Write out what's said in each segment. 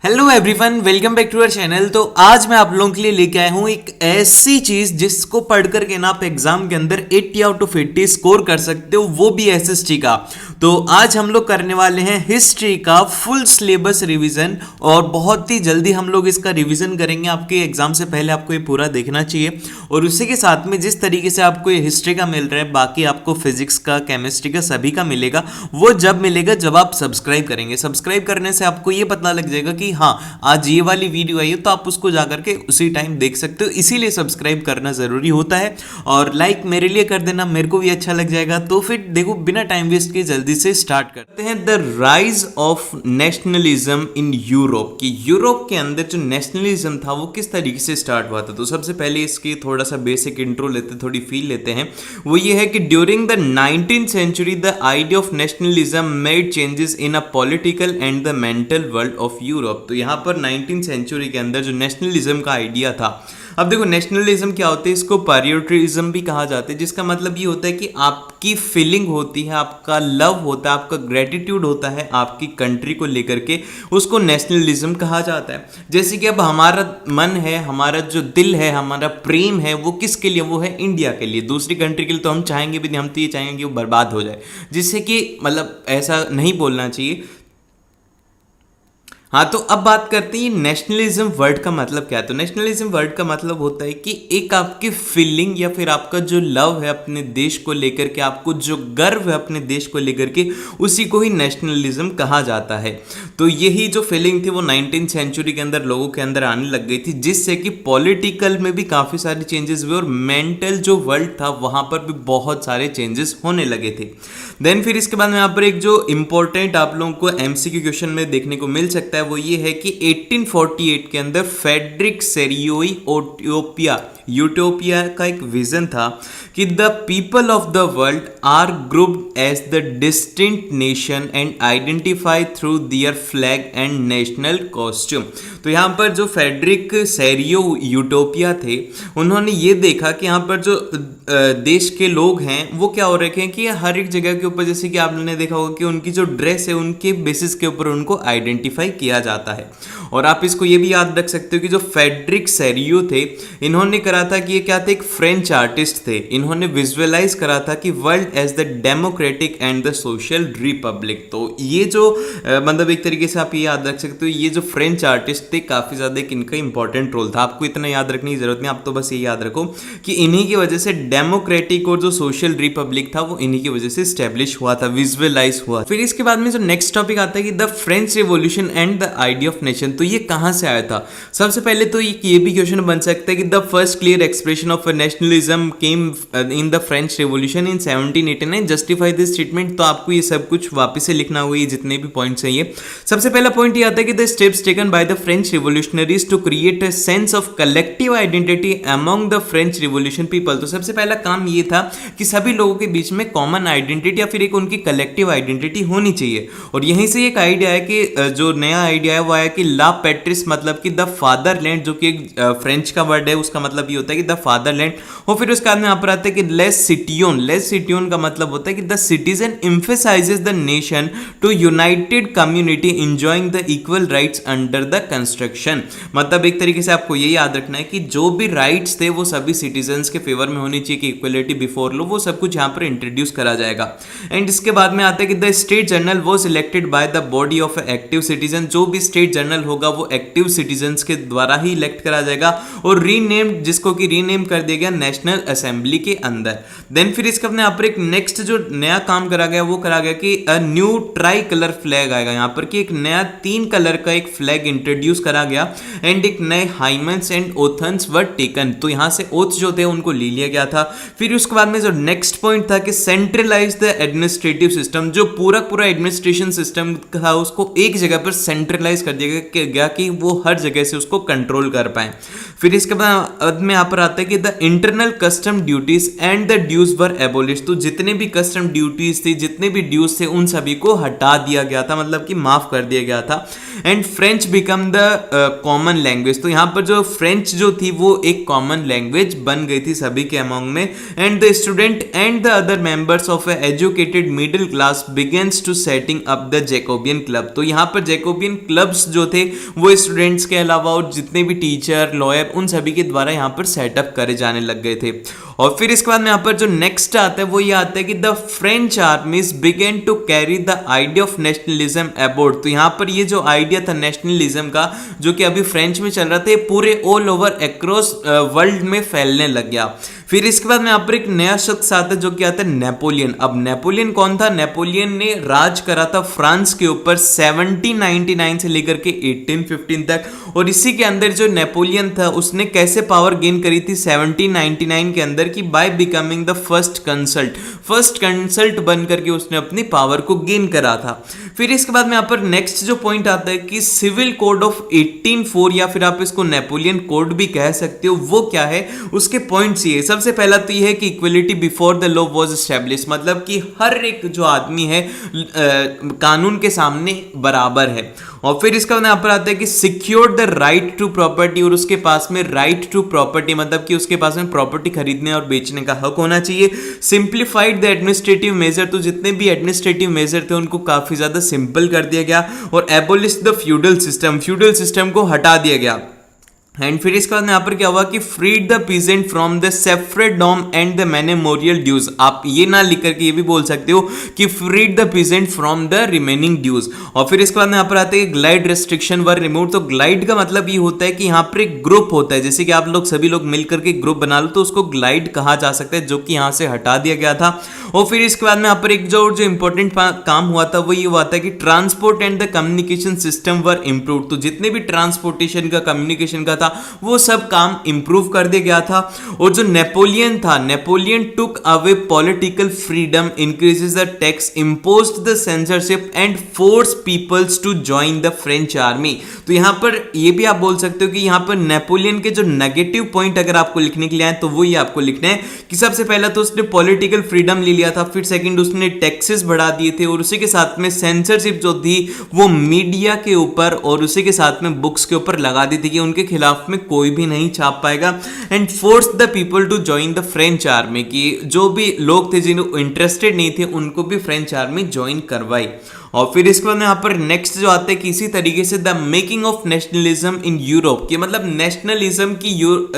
Hello everyone, welcome back to our channel. तो आज मैं आप लोगों के लिए लेके आया हूँ एक ऐसी चीज जिसको पढ़ करके ना आप एग्जाम के अंदर 80 आउट ऑफ 80 स्कोर कर सकते हो, वो भी एसएसटी का। तो आज हम लोग करने वाले हैं हिस्ट्री का फुल सिलेबस रिवीजन, और बहुत ही जल्दी हम लोग इसका रिवीजन करेंगे। आपके एग्जाम से पहले आपको ये पूरा देखना चाहिए, और उसी के साथ में जिस तरीके से आपको ये हिस्ट्री का मिल रहा है, बाकी आपको फिजिक्स का, केमिस्ट्री का, सभी का मिलेगा। वो जब मिलेगा जब आप सब्सक्राइब करेंगे। सब्सक्राइब करने से आपको ये पता लग जाएगा कि हाँ, आज ये वाली वीडियो आई है, तो आप उसको जाकर के उसी टाइम देख सकते हो। इसीलिए सब्सक्राइब करना जरूरी होता है, और लाइक मेरे लिए कर देना, मेरे को भी अच्छा लग जाएगा। तो फिर देखो, बिना टाइम वेस्ट किए जल्दी से स्टार्ट करते हैं। The rise of nationalism in Europe, कि यूरोप के अंदर जो नेशनलिज्म था वो किस तरीके से स्टार्ट हुआ था। तो सबसे पहले इसकी थोड़ा सा बेसिक इंट्रो लेते हैं, थोड़ी फील लेते हैं। वो ये है कि during the 19th century the idea of nationalism made changes in a political and the mental world of Europe. तो यहाँ पर 19th सेंचुरी के अंदर जो नेशनलिज्म का आइडिया था, अब देखो नेशनलिज्म क्या होता है, इसको पैट्रियोटिज्म भी कहा जाता है, जिसका मतलब ये होता है कि आपकी फीलिंग होती है, आपका लव होता है, आपका ग्रेटिट्यूड होता है आपकी कंट्री को लेकर के, उसको नेशनलिज्म कहा जाता है। जैसे कि अब हमारा मन है, हमारा जो दिल है, हमारा प्रेम है, वो किसके लिए, वो है इंडिया के लिए। दूसरी कंट्री के लिए तो हम चाहेंगे भी नहीं, हम तो ये चाहेंगे कि वो बर्बाद हो जाए, जिससे कि मतलब ऐसा नहीं बोलना चाहिए। हाँ, तो अब बात करते हैं नेशनलिज्म वर्ड का मतलब क्या है। तो नेशनलिज्म वर्ड का मतलब होता है कि एक आपकी फीलिंग या फिर आपका जो लव है अपने देश को लेकर के, आपको जो गर्व है अपने देश को लेकर के, उसी को ही नेशनलिज्म कहा जाता है। तो यही जो फीलिंग थी वो 19th सेंचुरी के अंदर लोगों के अंदर आने लग गई थी, जिससे कि पॉलिटिकल में भी काफ़ी सारे चेंजेस हुए, और मेंटल जो वर्ल्ड था वहाँ पर भी बहुत सारे चेंजेस होने लगे थे। देन फिर इसके बाद में यहाँ पर एक जो इंपॉर्टेंट आप लोगों को एमसीक्यू क्वेश्चन में देखने को मिल सकता है, वो ये है कि 1848 के अंदर फ्रेडरिक सेरियोई यूटोपिया का एक विजन था कि the people of the world are grouped as the distinct nation and identify through their flag and national costume. तो यहाँ पर जो फ्रेडरिक सेरियो यूटोपिया थे, उन्होंने ये देखा कि यहाँ पर जो देश के लोग हैं वो क्या हो रखे हैं कि हर एक जगह के ऊपर, जैसे कि आपने देखा होगा कि उनकी जो ड्रेस है उनके बेसिस के ऊपर उनको आइडेंटिफाई किया जाता है। और आप इसको ये भी याद रख सकते हो कि जो फ्रेडरिक सेरियो थे, इन्होंने करा था कि ये क्या थे, एक फ्रेंच आर्टिस्ट थे। इन्होंने विजुअलाइज करा था कि world as the democratic and the social republic. तो ये जो मतलब एक तरीके से आप ये याद रख सकते हो, ये जो फ्रेंच आर्टिस्ट थे काफ़ी ज़्यादा एक इनका इंपॉर्टेंट रोल था। आपको इतना याद रखने की जरूरत नहीं, आप तो बस ये याद रखो कि इन्हीं की वजह से डेमोक्रेटिक और जो सोशल रिपब्लिक था वो इन्हीं की वजह से स्टैब्लिश हुआ था, विजुअलाइज हुआ। फिर इसके बाद में जो नेक्स्ट टॉपिक आता है कि the French revolution and the idea of nation. तो ये कहाँ से आया था? सबसे पहले तो ये भी क्वेश्चन बन सकता है कि the first clear expression of nationalism came in the French revolution in 1789, justify this statement. तो आपको ये सब कुछ वापस से लिखना होगा, ये जितने भी पॉइंट्स हैं ये। सबसे पहला पॉइंट ये आता है कि the steps taken by the French revolutionaries to create a sense of collective identity among the French revolution people. तो सबसे पहला काम ये था कि सभी लोगों के बीच में कॉमन आइडेंटिटी या फिर एक उनकी कलेक्टिव आइडेंटिटी होनी चाहिए। और यहीं से एक आइडिया है कि जो नया आइडिया है वो आया कि ला पैट्रिस, मतलब कि द फादरलैंड, जो कि एक फ्रेंच का वर्ड है, उसका मतलब ये होता है कि द फादरलैंड। और फिर उसके बाद में यहाँ पर आता है कि लेस सिटियोन का मतलब होता है कि the citizen emphasises the nation to united community enjoying the equal rights under the construction. मतलब एक तरीके से आपको ये याद रखना है कि जो भी राइट्स थे वो सभी सिटीजन्स के फेवर में होनी चाहिए, कि इक्वलिटी बिफोर लॉ, वो सब कुछ यहाँ पर इंट्रोड्यूस करा जाएगा। एंड इसके बाद में आता है कि the state general was elected by the body of active citizen. जो भी स्टेट जनरल होगा वो एक्टिव सिटीजन्स के द्वारा ही इलेक्ट करा जाएगा, और रीनेम्ड, जिसको कि रीनेम कर दिया गया नेशनल असेंबली के अंदर। देन फिर इसके अपने यहाँ पर एक नेक्स्ट जो नया काम करा गया वो करा गया कि a new try colour flag आएगा यहाँ पर, कि एक नया 3 कलर का एक फ्लैग इंट्रोड्यूस करा गया। एंड एक नए हाइमन्स एंड ओथन्स वर टेकन। तो यहाँ से ओथ जो थे उनको ले लिया गया था। फिर उसके बाद में जो नेक्स्ट पॉइंट था कि सेंट्रलाइज द एडमिनिस्ट्रेटिव सिस्टम। जो पूरा एडमिनिस्ट्रेशन सिस्टम था उसको एक जगह पर सेंट्रलाइज कर दिया गया कि वो हर जगह से उसको कंट्रोल कर पाए। फिर इसके बाद में यहाँ पर आता है कि the internal custom duties and the dues were abolish. तो जितने भी कस्टम ड्यूटीज थी, जितने भी ड्यूज थे, उन सभी को हटा दिया गया था, मतलब कि माफ कर दिया गया था। And French become the common language. तो यहाँ पर जो फ्रेंच जो थी वो एक कॉमन लैंग्वेज बन गई थी सभी के अमंग में। And the student and the other members of educated middle class begins to setting up the Jacobin club. तो यहाँ पर जैकोबियन क्लब्स जो थे वो स्टूडेंट्स के अलावा और जितने भी टीचर लॉयर उन सभी के द्वारा यहाँ पर सेटअप करे जाने लग गए थे। और फिर इसके बाद में यहाँ पर जो नेक्स्ट आता है वो ये आता है कि the French armies began to carry the idea of nationalism abroad. तो यहाँ पर ये जो आइडिया था नेशनलिज्म का जो कि अभी फ्रेंच में चल रहा था, ये पूरे ऑल ओवर अक्रॉस वर्ल्ड में फैलने लग गया। फिर इसके बाद में यहाँ पर एक नया शख्स आता है जो कि आता है नेपोलियन। अब नेपोलियन कौन था? नेपोलियन ने राज करा था फ्रांस के ऊपर 1799 से लेकर के 1815 तक। और इसी के अंदर जो नेपोलियन था उसने कैसे पावर गेन करी थी 1799 के अंदर कि by becoming the first consult बन करके उसने अपनी पावर को गेन करा था। फिर इसके बाद में यहाँ पर नेक्स्ट जो पॉइंट आता है कि सिविल कोड ऑफ 1804 या फिर आप इसको नेपोलियन कोड भी कह सकते हो, वो क्या है उसके पॉइंट्स ये। सबसे पहला तो ये है कि equality before the law was establish, मतलब कि हर एक जो आदमी है कानून के सामने बराबर है। और फिर इसका यहाँ पर आता है कि secure the right to property, और उसके पास में राइट टू प्रॉपर्टी मतलब कि उसके पास में प्रॉपर्टी खरीदने और बेचने का हक होना चाहिए। सिंप्लीफाइड द एडमिनिस्ट्रेटिव मेजर, तो जितने भी एडमिनिस्ट्रेटिव मेजर थे उनको काफी ज्यादा सिंपल कर दिया गया। और एबोलिश द फ्यूडल सिस्टम को हटा दिया गया। एंड फिर इसके बाद में यहाँ पर क्या हुआ कि freed the peasant from the serfdom and the manorial dues. आप ये ना लिख करके ये भी बोल सकते हो कि freed the peasant from the remaining dues. और फिर इसके बाद में यहाँ पर आते हैं ग्लाइड रेस्ट्रिक्शन वर रिमूव। तो ग्लाइड का मतलब ये होता है कि यहाँ पर एक ग्रुप होता है, जैसे कि आप लोग सभी लोग मिलकर के ग्रुप बना लो तो उसको ग्लाइड कहा जा सकता है, जो कि यहाँ से हटा दिया गया था। और फिर इसके बाद में यहाँ पर एक जो इंपॉर्टेंट काम हुआ था वो ये हुआ था कि transport and the communication system were improve. तो जितने भी ट्रांसपोर्टेशन का कम्युनिकेशन का वो सब काम इंप्रूव कर दिया गया था। और जो नेपोलियन था, Napoleon took away political freedom, increases the tax, imposed the censorship and force peoples to join the French army. तो यहां पर ये भी आप बोल सकते हो कि यहां पर नेपोलियन के जो नेगेटिव पॉइंट अगर आपको लिखने के लिए आए तो वो ये आपको लिखना है कि सबसे पहला तो उसने पॉलिटिकल फ्रीडम ले लिया था, फिर सेकंड उसने टैक्सेस बढ़ा दिए थे, और उसी के साथ में सेंसरशिप जो थी वो मीडिया के ऊपर और उसी के साथ में बुक्स के ऊपर लगा दी थी कि उनके खिलाफ में कोई भी नहीं छाप पाएगा। And force the people to join the French army, की जो भी लोग थे जिन्हें इंटरेस्टेड नहीं थे उनको भी फ्रेंच आर्मी ज्वाइन करवाई। और फिर इसके बाद यहाँ पर नेक्स्ट जो आता है कि इसी तरीके से the making of nationalism in Europe, कि मतलब नेशनलिज्म की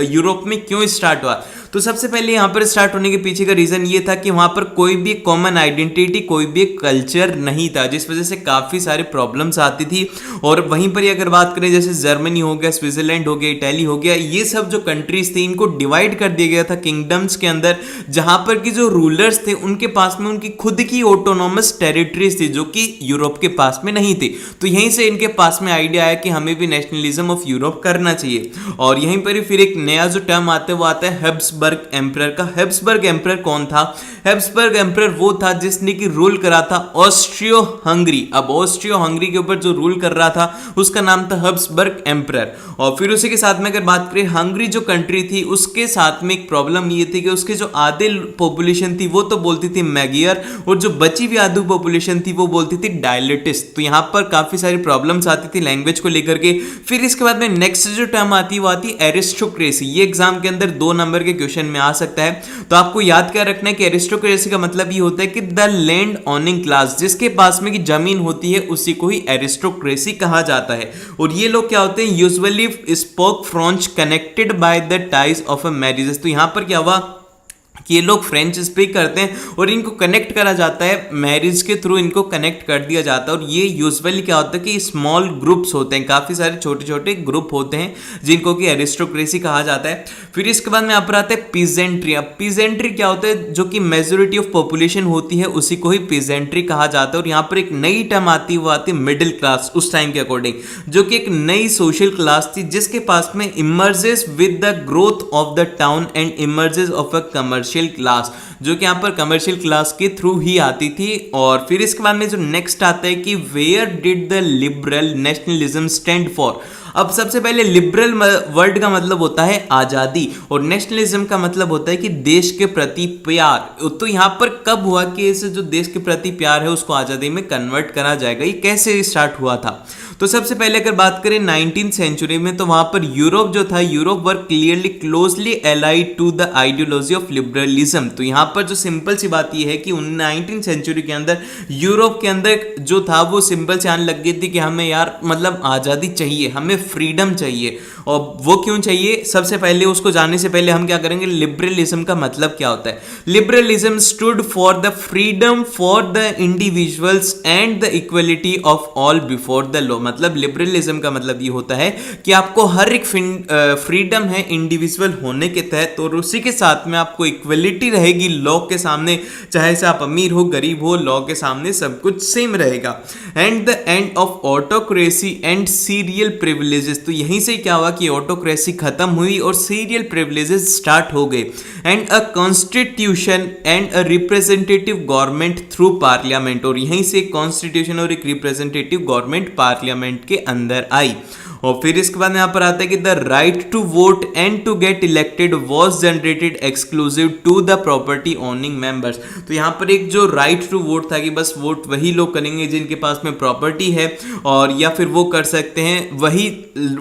यूरोप में क्यों स्टार्ट हुआ। तो सबसे पहले यहाँ पर स्टार्ट होने के पीछे का रीजन ये था कि वहां पर कोई भी कॉमन आइडेंटिटी, कोई भी कल्चर नहीं था, जिस वजह से काफी सारे प्रॉब्लम्स आती थी। और वहीं पर अगर बात करें जैसे जर्मनी हो गया, स्विट्जरलैंड हो गया, इटली हो गया, ये सब जो कंट्रीज थी इनको डिवाइड कर दिया गया था किंगडम्स के अंदर, जहां पर की जो रूलर्स थे उनके पास में उनकी खुद की ऑटोनॉमस टेरिटरीज थी जो कि यूरोप के पास में नहीं थी। तो यहीं से इनके पास में आइडिया आया कि हमें भी नेशनलिज्म ऑफ यूरोप करना चाहिए। और यहीं पर ही फिर एक नया जो टर्म आता है वो आता है हैब्सबर्ग एम्परर का। हैब्सबर्ग एम्परर कौन था? हैब्सबर्ग एम्परर वो था जिसने की रूल करा था ऑस्ट्रियो हंगरी। अब ऑस्ट्रियो हंगरी के ऊपर जो रूल कर रहा था उसका नाम था हैब्सबर्ग एम्परर। और फिर उसी के साथ में अगर बात करें हंगरी जो कंट्री थी उसके साथ में एक प्रॉब्लम ये थी कि उसके जो आधे पॉपुलेशन थी वो तो बोलती थी मैगियर, और जो बची हुई आधी पॉपुलेशन थी वो बोलती थी डायलेटिस्ट। तो यहाँ पर काफी सारी प्रॉब्लम्स आती थी लैंग्वेज को लेकर के। फिर इसके बाद में नेक्स्ट जो टर्म आती है वो आती है एरिस्टोक्रेसी। ये एग्जाम के अंदर 2 नंबर के क्वेश्चन में आ सकता है। तो आपको याद क्या रखना है कि एरिस्टोक्रेसी का मतलब ये होता है कि द लैंड ओनिंग क्लास, जिसके पास में की जमीन होती है उसी को ही एरिस्टोक्रेसी कहा जाता है। और ये लोग क्या होते हैं? Usually spoke French connected by the ties of a marriages. तो यहां पर क्या हुआ कि ये लोग फ्रेंच स्पीक करते हैं और इनको कनेक्ट करा जाता है, मैरिज के थ्रू इनको कनेक्ट कर दिया जाता है। और ये यूजुअली क्या होता है कि स्मॉल ग्रुप्स होते हैं, काफ़ी सारे छोटे छोटे ग्रुप होते हैं जिनको कि एरिस्टोक्रेसी कहा जाता है। फिर इसके बाद में यहाँ पर आता है पीजेंट्री। अब पीजेंट्री क्या होता है? जो कि मेजोरिटी ऑफ पॉपुलेशन होती है उसी को ही पीजेंट्री कहा जाता है। और यहाँ पर एक नई टर्म आती है वो आती है मिडिल क्लास, उस टाइम के अकॉर्डिंग, जो कि एक नई सोशल क्लास थी जिसके पास में emerges with the growth of the town and emerges of a commercial class, जो कि यहाँ पर कमर्शियल क्लास के थ्रू ही आती थी। और फिर इसके बाद में जो नेक्स्ट आता है कि where did the liberal nationalism stand for. अब सबसे पहले लिबरल वर्ड का मतलब होता है आजादी और नेशनलिज्म का मतलब होता है कि देश के प्रति प्यार। तो यहाँ पर कब हुआ कि इसे जो देश के प्रति प्यार है उसको आजादी में कन्वर्ट करा जाएगा, ये कैसे स्टार्ट हुआ था? तो सबसे पहले अगर बात करें 19th सेंचुरी में, तो वहां पर यूरोप जो था, Europe were clearly closely allied to the ideology of liberalism. तो यहाँ पर जो सिंपल सी बात यह है कि 19th सेंचुरी के अंदर यूरोप के अंदर जो था वो सिंपल से आने लग गई थी कि हमें यार मतलब आज़ादी चाहिए, हमें फ्रीडम चाहिए। और वो क्यों चाहिए, सबसे पहले उसको जानने से पहले हम क्या करेंगे, लिबरलिज्म का मतलब क्या होता है। Liberalism stood for the freedom for the individuals and the equality of all before the law. मतलब लिबरलिज्म का मतलब ये होता है कि आपको हर एक फ्रीडम है इंडिविजुअल होने के तहत, और उसी के साथ में आपको इक्वलिटी रहेगी लॉ के सामने, चाहे से आप अमीर हो गरीब हो, लॉ के सामने सब कुछ सेम रहेगा। And the end of autocracy and serial privileges. तो यहीं से क्या हुआ कि ऑटोक्रेसी खत्म हुई और सीरियल प्रिविलेजेस स्टार्ट हो गए। And a constitution and a representative government through parliament. और यहीं से कॉन्स्टिट्यूशन और एक रिप्रेजेंटेटिव गवर्नमेंट पार्लियामेंट के अंदर आई। और फिर इसके बाद यहाँ पर आता है कि the right to vote and to get elected was generated exclusive to the property owning members. तो यहाँ पर एक जो राइट टू वोट था कि बस वोट वही लोग करेंगे जिनके पास में प्रॉपर्टी है, और या फिर वो कर सकते हैं, वही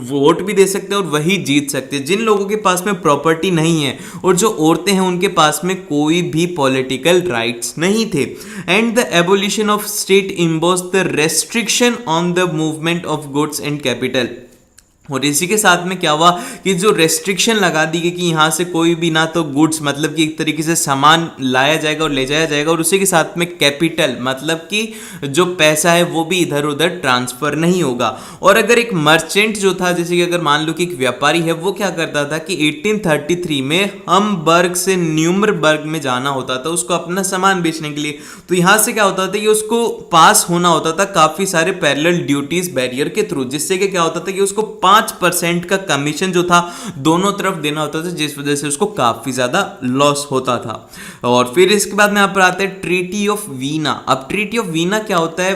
वोट भी दे सकते हैं और वही जीत सकते हैं। जिन लोगों के पास में प्रॉपर्टी नहीं है और जो औरतें हैं उनके पास में कोई भी पॉलिटिकल राइट्स नहीं थे। And the abolition of state impose the restriction on the movement of goods and capital. और इसी के साथ में क्या हुआ कि जो रेस्ट्रिक्शन लगा दी गई कि यहाँ से कोई भी ना तो गुड्स मतलब कि एक तरीके से सामान लाया जाएगा और ले जाया जाएगा, और उसी के साथ में कैपिटल मतलब कि जो पैसा है वो भी इधर उधर ट्रांसफर नहीं होगा। और अगर एक मर्चेंट जो था, जैसे कि अगर मान लो कि एक व्यापारी है, वो क्या करता था कि 1833 में हमबर्ग से न्यूमरबर्ग में जाना होता था उसको अपना सामान बेचने के लिए। तो यहाँ से क्या होता था कि उसको पास होना होता था काफ़ी सारे पैरेलल ड्यूटीज बैरियर के थ्रू, जिससे कि क्या होता था कि उसको 5% का कमीशन जो था दोनों तरफ देना होता था, जिस वजह से उसको काफी ज्यादा लॉस होता था। और फिर इसके बाद में यहाँ पर आते हैं ट्रीटी ऑफ वीना। अब ट्रीटी ऑफ वीना क्या होता है,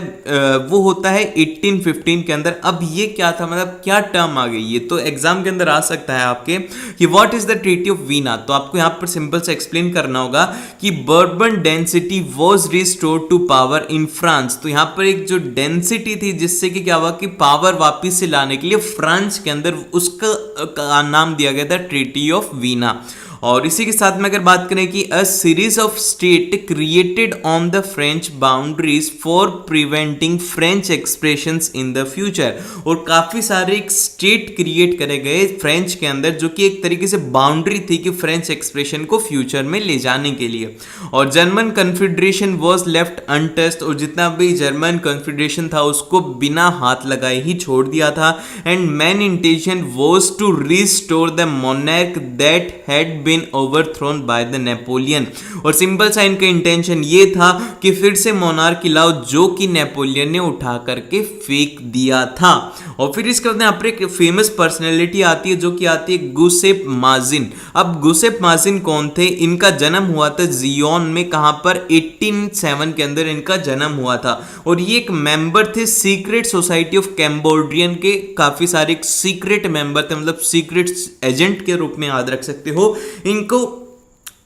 वो होता है 1815 के अंदर। अब ये क्या था, मतलब क्या टर्म आ गई, ये तो एग्जाम के अंदर आ सकता है आपके कि what is the treaty of Veena. तो आपको यहाँ पर सिंपल से एक्सप्लेन करना होगा कि Bourbon dynasty was restored to power in France. तो यहाँ पर एक जो डेंसिटी थी जिससे कि क्या हुआ कि पावर वापिस से लाने के लिए फ्रांस के अंदर उसका नाम दिया गया था ट्रीटी ऑफ वीना। और इसी के साथ में अगर बात करें कि a series of state created on the French boundaries for preventing French expressions in the future. और काफी सारे एक स्टेट क्रिएट करे गए फ्रेंच के अंदर जो कि एक तरीके से बाउंड्री थी कि फ्रेंच एक्सप्रेशन को फ्यूचर में ले जाने के लिए। और German confederation was left untouched. और जितना भी जर्मन कन्फेडरेशन था उसको बिना हाथ लगाए ही छोड़ दिया था। And main intention was to restore the monarch that had been overthrown by the Napoleon. और सिंपल सा इनका इंटेंशन ये था कि फिर से मोनार्की लाओ जो कि नेपोलियन ने उठा करके फेंक दिया था। और फिर इसके बाद यहाँ पर एक फेमस पर्सनैलिटी आती है जो कि आती है गुसेप माजिन। अब गुसेप माजिन कौन थे, इनका जन्म हुआ था जियोन में, कहां पर 1807 के अंदर इनका जन्म हुआ था। और ये एक मेंबर थे सीक्रेट सोसाइटी ऑफ कैम्बोडियन के, काफी सारे सीक्रेट मेंबर थे, मतलब सीक्रेट एजेंट के रूप में याद रख सकते हो इनको।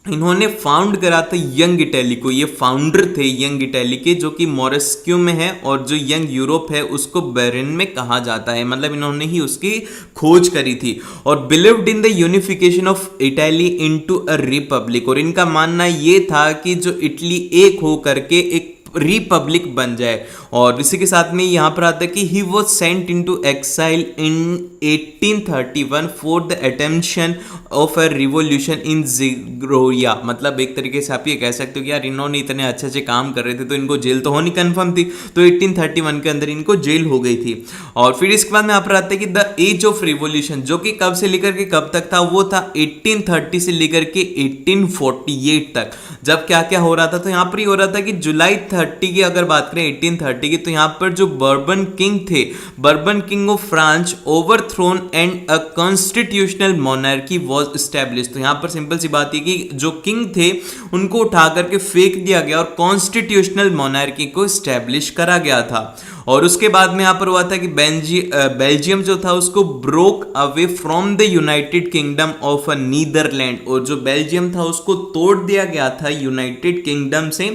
इन्होंने फाउंड करा था यंग इटली को, ये फाउंडर थे यंग इटली के जो कि मॉरिस्क्यू में है, और जो यंग यूरोप है उसको बेरिन में कहा जाता है, मतलब इन्होंने ही उसकी खोज करी थी। और believed in the unification of Italy into a republic. और इनका मानना ये था कि जो इटली एक हो करके एक रिपब्लिक बन जाए। और इसी के साथ में यहाँ पर आता है कि he was sent into exile in 1831 for the attempting of a revolution in Liguria. मतलब एक तरीके से आप ये कह सकते हो कि यार इन्होंने इतने अच्छे अच्छे काम कर रहे थे तो इनको जेल तो होनी कन्फर्म थी, तो 1831 के अंदर इनको जेल हो गई थी। और फिर इसके बाद में यहाँ पर आता है कि द एज ऑफ रिवॉल्यूशन जो कि कब से लेकर के कब तक था, वो था 1830 से लेकर के 1848 तक। जब क्या क्या हो रहा था, तो यहाँ पर ही हो रहा था कि जुलाई 30 की अगर बात करें 1830 की, तो यहाँ पर जो बर्बन किंग थे, bourbon king of France overthrown and a constitutional monarchy was established. तो यहाँ पर सिंपल सी बात है कि जो किंग थे उनको उठा करके फेंक दिया गया और कॉन्स्टिट्यूशनल मोनार्की को एस्टैब्लिश करा गया था। और उसके बाद में यहाँ पर हुआ था कि बेल्जियम जो था उसको broke away from the United Kingdom of Netherland, और जो बेल्जियम था उसको तोड़ दिया गया था यूनाइटेड किंगडम से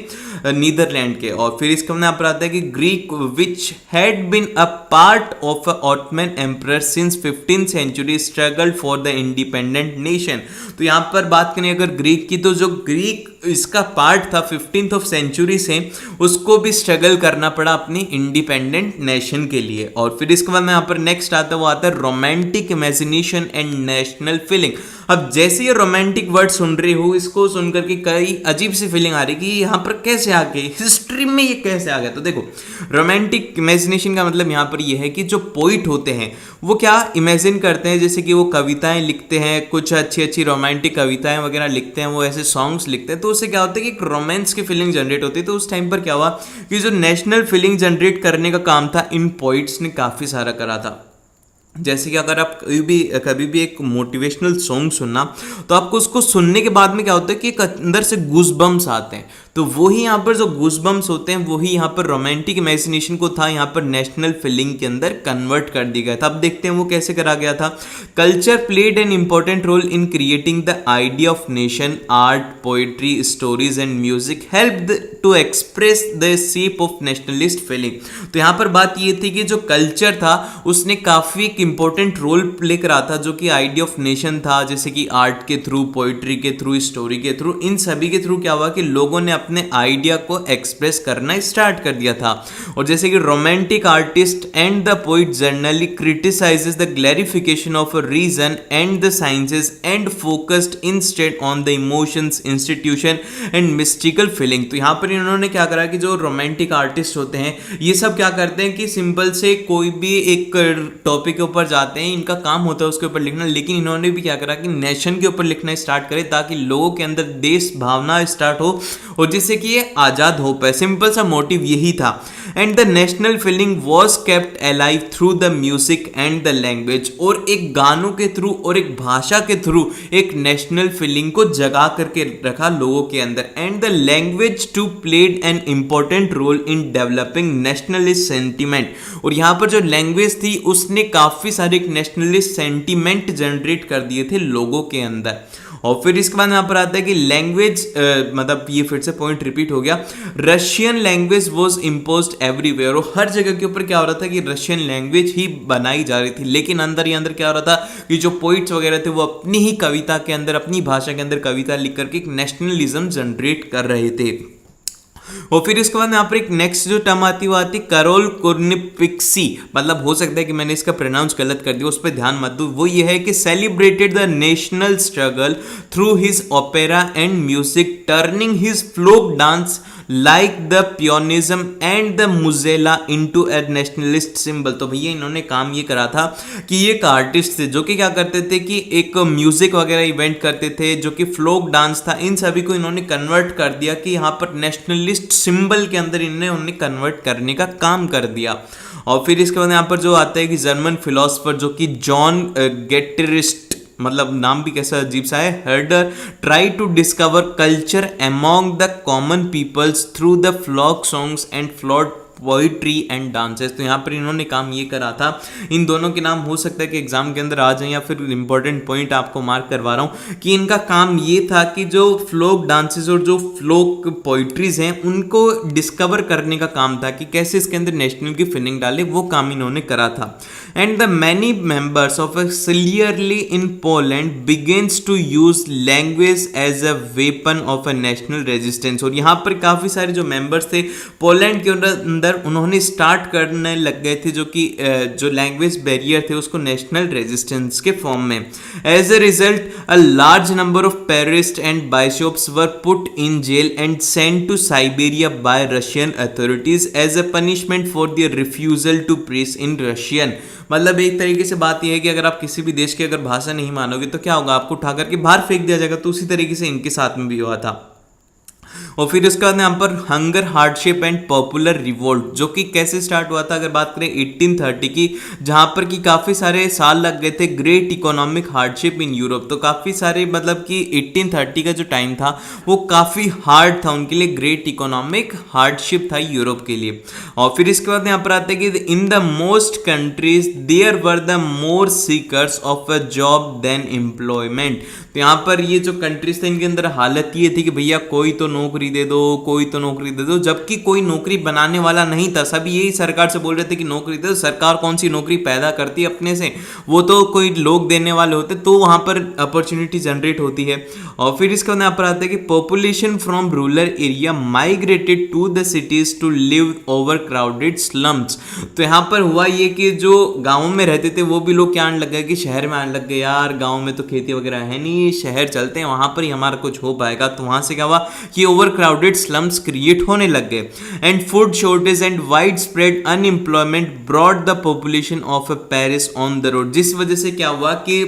नीदरलैंड के। और फिर इसका यहाँ पर आता है कि Greek which had been a part of Ottoman emperor since 15th century struggled for the independent nation. तो यहाँ पर बात करें अगर ग्रीक की, तो जो ग्रीक इसका पार्ट था 15th ऑफ सेंचुरी से, उसको भी स्ट्रगल करना पड़ा अपनी इंडिपेंडेंट नेशन के लिए। और फिर इसके बाद में यहाँ पर नेक्स्ट आता है, वो आता है romantic imagination and national feeling. अब जैसे ये रोमांटिक वर्ड सुन रहे हो, इसको सुनकर के कई अजीब सी फीलिंग आ रही कि यहाँ पर कैसे आ गए, हिस्ट्री में ये कैसे आ गया। तो देखो, रोमांटिक इमेजिनेशन का मतलब यहाँ पर ये है कि जो पोइट होते हैं वो क्या इमेजिन करते हैं, जैसे कि वो कविताएं लिखते हैं, कुछ अच्छी अच्छी रोमांटिक कविताएं वगैरह लिखते हैं, वो ऐसे सॉन्ग्स लिखते हैं, तो उससे क्या होता है कि एक रोमांस की फीलिंग जनरेट होती है। तो उस टाइम पर क्या हुआ कि जो नेशनल फीलिंग जनरेट करने का काम था, इन पोइट्स ने काफ़ी सारा करा था। जैसे कि अगर आप कभी भी एक मोटिवेशनल सॉन्ग सुनना, तो आपको उसको सुनने के बाद में क्या होता है कि एक अंदर से गूज़बम्स आते हैं। तो वही यहाँ पर जो गूज़बम्स होते हैं, वही यहाँ पर रोमांटिक इमेजिनेशन को था यहाँ पर नेशनल फीलिंग के अंदर कन्वर्ट कर दिया गया था। अब देखते हैं वो कैसे करा गया था। Culture played an important role in creating the idea of nation. Art, poetry, stories and music help to express the shape of nationalist feeling. तो यहाँ पर बात ये थी कि जो कल्चर था उसने काफ़ी एक इंपॉर्टेंट रोल प्ले करा था, जो कि आइडिया ऑफ नेशन था, जैसे कि आर्ट के थ्रू, पोइट्री के थ्रू, स्टोरी के थ्रू, इन सभी के थ्रू क्या हुआ कि लोगों ने अपने आइडिया को एक्सप्रेस करना स्टार्ट कर दिया था। और जैसे कि romantic artist and the poet generally criticises the glorification of reason and the sciences and focused instead on the emotions, institution and mystical feeling. तो यहाँ पर इन्होंने क्या करा कि जो रोमांटिक आर्टिस्ट होते हैं ये सब क्या करते हैं कि सिंपल से कोई भी एक टॉपिक के ऊपर जाते हैं, इनका काम होता है उसके ऊपर लिखना, लेकिन इन्होंने भी क्या करा कि नेशन के ऊपर लिखना स्टार्ट करे, ताकि लोगों के अंदर देश भावना स्टार्ट हो और जिससे कि ये आज़ाद हो पाए। सिंपल सा मोटिव यही था। And the national feeling was kept alive through the music and the language. और एक गानों के थ्रू और एक भाषा के थ्रू एक नेशनल फीलिंग को जगा करके रखा लोगों के अंदर। And the language too played an important role in developing nationalist sentiment. और यहाँ पर जो लैंग्वेज थी उसने काफ़ी सारे नेशनलिस्ट सेंटिमेंट जनरेट कर दिए थे लोगों के अंदर। और फिर इसके बाद यहाँ पर आता है कि लैंग्वेज मतलब ये फिर से पॉइंट रिपीट हो गया, Russian language was imposed everywhere. और हर जगह के ऊपर क्या हो रहा था कि रशियन लैंग्वेज ही बनाई जा रही थी, लेकिन अंदर ही अंदर क्या हो रहा था कि जो पोइट्स वगैरह थे वो अपनी ही कविता के अंदर, अपनी भाषा के अंदर कविता लिख करके एक नेशनलिज्म जनरेट कर रहे थे। और फिर इसके बाद यहाँ पर एक नेक्स्ट जो टर्म आती है वो आती है करोल कुर्निपिक्सी। मतलब हो सकता है कि मैंने इसका प्रोनाउंस गलत कर दिया, उस पर ध्यान मत दो। वो ये है कि celebrated the national struggle through his opera and music, turning his folk dance like the polonaise and the mazurka into a nationalist symbol. तो भैया इन्होंने काम ये करा था कि ये एक आर्टिस्ट थे जो कि क्या करते थे कि एक म्यूजिक वगैरह इवेंट करते थे, जो कि फ्लोक डांस था, इन सभी को इन्होंने कन्वर्ट कर दिया कि यहाँ पर नेशनलिस्ट सिंबल के अंदर इन्हें कन्वर्ट करने का काम कर दिया। और फिर इसके बाद यहाँ पर जो आता है कि जर्मन फिलोसफर जो कि जॉन गेटरिस्ट, मतलब नाम भी कैसा अजीब सा है, Herder, try to discover culture among the common peoples through the folk songs and folk poetry and dances. तो यहाँ पर इन्होंने काम ये करा था। इन दोनों के नाम हो सकता है कि एग्जाम के अंदर आ जाए, या फिर इंपॉर्टेंट पॉइंट आपको मार्क करवा रहा हूँ कि इनका काम ये था कि जो फ्लोक डांसेस और जो फ्लोक पोइट्रीज हैं उनको डिस्कवर करने का काम था कि कैसे इसके अंदर नेशनल की फीलिंग डाले, वो काम इन्होंने करा था। And the many members of सिलियरली in Poland begins to use language as a weapon of a national resistance. और यहाँ पर काफ़ी सारे जो मेंबर्स थे पोलैंड के अंदर उन्होंने स्टार्ट करने लग गए थे, जो कि जो लैंग्वेज बैरियर थे उसको नेशनल रेजिस्टेंस के फॉर्म में। As a result a large number of terrorist and bishops were put in jail and sent to Siberia by Russian authorities as a punishment for their refusal to press in Russian. मतलब एक तरीके से बात यह है कि अगर आप किसी भी देश की अगर भाषा नहीं मानोगे तो क्या होगा, आपको उठा करके बाहर फेंक दिया जाएगा। तो उसी तरीके से इनके साथ में भी हुआ था। और फिर उसके बाद यहाँ पर hunger, hardship and popular revolt, जो कि कैसे स्टार्ट हुआ था अगर बात करें 1830 की, जहां पर कि काफी सारे साल लग गए थे great economic hardship in Europe. तो काफी सारे मतलब कि 1830 का जो टाइम था वो काफी हार्ड था उनके लिए, ग्रेट इकोनॉमिक हार्डशिप था यूरोप के लिए। और फिर इसके बाद यहाँ पर आते हैं कि in the most countries there were the more seekers of a job than employment. तो यहाँ पर ये जो कंट्रीज थे इनके अंदर हालत ये थी कि भैया कोई तो नौकरी दे दो, कोई तो नौकरी दे दो, जबकि कोई नौकरी बनाने वाला नहीं था। सभी यही सरकार से बोल रहे थे कि नौकरी दे दो। सरकार कौन सी नौकरी पैदा करती है अपने से, वो तो कोई लोग देने वाले होते, तो वहां पर अपॉर्चुनिटी जनरेट होती है। और फिर इसके बाद यहाँ पर आता है कि population from rural area migrated to the cities to live over crowded slums. तो यहाँ पर हुआ ये कि जो गाँव में रहते थे वो भी लोग क्या आने लग गए कि शहर में आने लग गए, यार गाँव में तो खेती वगैरह है नहीं, शहर चलते हैं वहां पर ही हमारा कुछ हो पाएगा। तो वहां से क्या हुआ कि ओवर क्राउडेड स्लम्स क्रिएट होने लग गए and food shortage and wide spread unemployment brought the population of Paris on the road. जिस वजह से क्या हुआ कि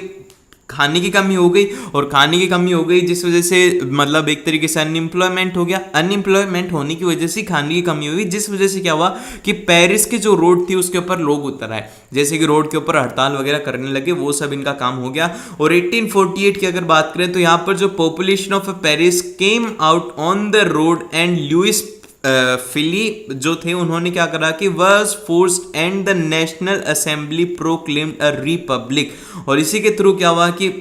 खाने की कमी हो गई, और खाने की कमी हो गई जिस वजह से मतलब एक तरीके से अनएम्प्लॉयमेंट हो गया। अनएम्प्लॉयमेंट होने की वजह से खाने की कमी हुई, जिस वजह से क्या हुआ कि पेरिस के जो रोड थी उसके ऊपर लोग उतर आए, जैसे कि रोड के ऊपर हड़ताल वगैरह करने लगे, वो सब इनका काम हो गया। और 1848 की अगर बात करें तो यहाँ पर जो population of Paris came out on the road and Louis Philippe जो थे उन्होंने क्या करा कि was forced and the national assembly proclaimed a republic. और इसी के थ्रू क्या हुआ कि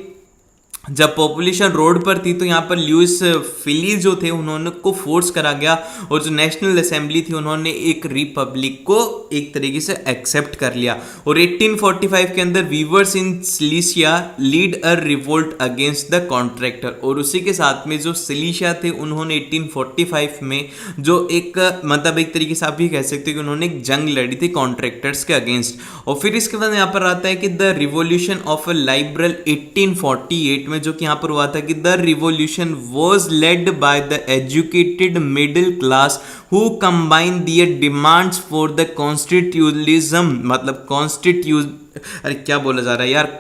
जब पॉपुलेशन रोड पर थी तो यहाँ पर लुइस फिली जो थे उन्होंने को फोर्स करा गया, और जो नेशनल असेंबली थी उन्होंने एक रिपब्लिक को एक तरीके से एक्सेप्ट कर लिया। और 1845 के अंदर weavers in Silesia lead a revolt against the contractor. और उसी के साथ में जो सिलीसिया थे उन्होंने 1845 में जो एक मतलब एक तरीके से आप ये कह सकते हो कि उन्होंने एक जंग लड़ी थी कॉन्ट्रैक्टर्स के अगेंस्ट। और फिर इसके बाद यहाँ पर आता है कि the revolution of a liberal 1848 में, जो कि यहाँ पर हुआ था कि the revolution was led by the educated middle class who combine their demands for the constitutionalism, मतलब अरे क्या बोला जा रहा है यार,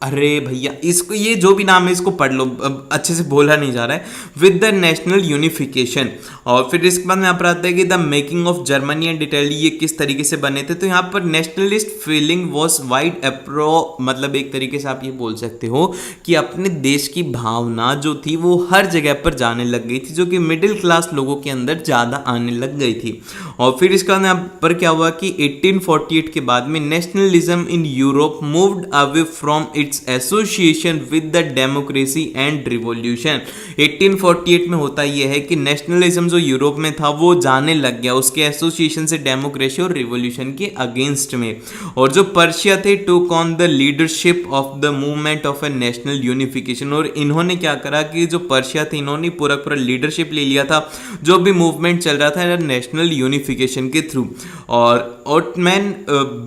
अरे भैया इसको ये जो भी नाम है इसको पढ़ लो, अच्छे से बोला नहीं जा रहा है, विद द नेशनल यूनिफिकेशन। और फिर इसके बाद में यहाँ पर आता है कि the making of Germany and Italy, ये किस तरीके से बने थे। तो यहाँ पर नेशनलिस्ट फीलिंग वॉज वाइड अप्रो, मतलब एक तरीके से आप ये बोल सकते हो कि अपने देश की भावना जो थी वो हर जगह पर जाने लग गई थी, जो कि मिडिल क्लास लोगों के अंदर ज़्यादा आने लग गई थी। और फिर इसके बाद यहाँ पर क्या हुआ कि 1848 के बाद में nationalism in Europe moved away from its association with the democracy and revolution. 1848 में होता यह है कि नेशनलिज्म जो यूरोप में था वो जाने लग गया उसके एसोसिएशन से डेमोक्रेसी और रिवॉल्यूशन के अगेंस्ट में। और जो पर्शिया थे took on the leadership of the movement of A national unification. और इन्होंने क्या करा कि जो पर्शिया थे इन्होंने पूरा लीडरशिप ले लिया था जो भी मूवमेंट चल रहा था नेशनल यूनिफिकेशन के थ्रू। और ओटमैन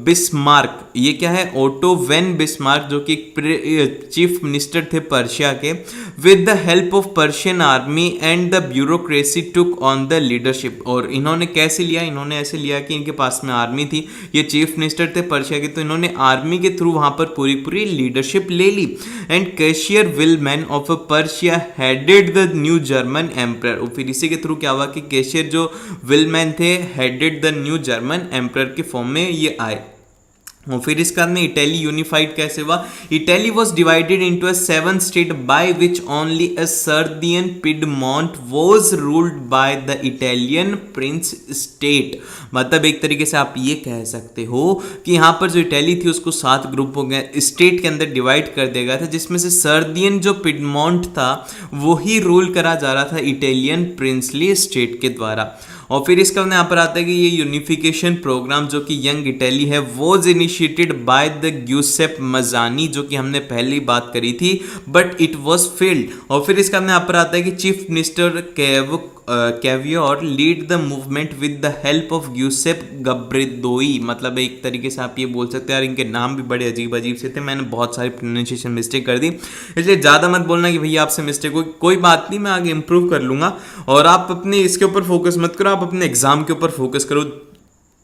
बिस्मार्क, ये क्या है, ओटो वेन बिस्मार्क, जो कि चीफ मिनिस्टर थे पर्शिया के, with the help of Persian army and the bureaucracy took on the leadership. और इन्होंने कैसे लिया, इन्होंने ऐसे लिया कि इनके पास में आर्मी थी, ये चीफ मिनिस्टर थे पर्शिया के, तो इन्होंने आर्मी के थ्रू वहां पर पूरी लीडरशिप ले ली। And Kaiser William of Persia headed the new German emperor. और फिर इसी के थ्रू क्या हुआ कि कैशियर जो विलमैन थे headed the new German emperor के फॉर्म में ये आए। और फिर इसके बाद में इटली यूनिफाइड कैसे हुआ। Italy was divided into a 7 state by which only a Sardinian Piedmont was ruled by the Italian prince state. मतलब एक तरीके से आप ये कह सकते हो कि यहाँ पर जो इटली थी उसको 7 ग्रुपों के स्टेट के अंदर डिवाइड कर दिया गया था, जिसमें से सर्दियन जो पिडमोंट था वही रूल करा जा रहा था इटालियन प्रिंसली स्टेट के द्वारा। और फिर इसका यहाँ पर आता है कि ये यूनिफिकेशन प्रोग्राम जो कि यंग इटली है was initiated by the Giuseppe Mazzini, जो कि हमने पहले ही बात करी थी, बट इट वॉज फेल्ड। और फिर इसका यहाँ पर आता है कि chief minister Cavour lead the movement with the help of Giuseppe Garibaldi. मतलब एक तरीके से आप ये बोल सकते हैं यार इनके नाम भी बड़े अजीब से थे, मैंने बहुत सारी प्रोनाउंसिएशन मिस्टेक कर दी, इसलिए ज़्यादा मत बोलना कि भैया आपसे मिस्टेक हो, कोई बात नहीं, मैं आगे इंप्रूव कर लूँगा। और आप अपने इसके ऊपर फोकस मत करो, आप अपने एग्जाम के ऊपर फोकस करो।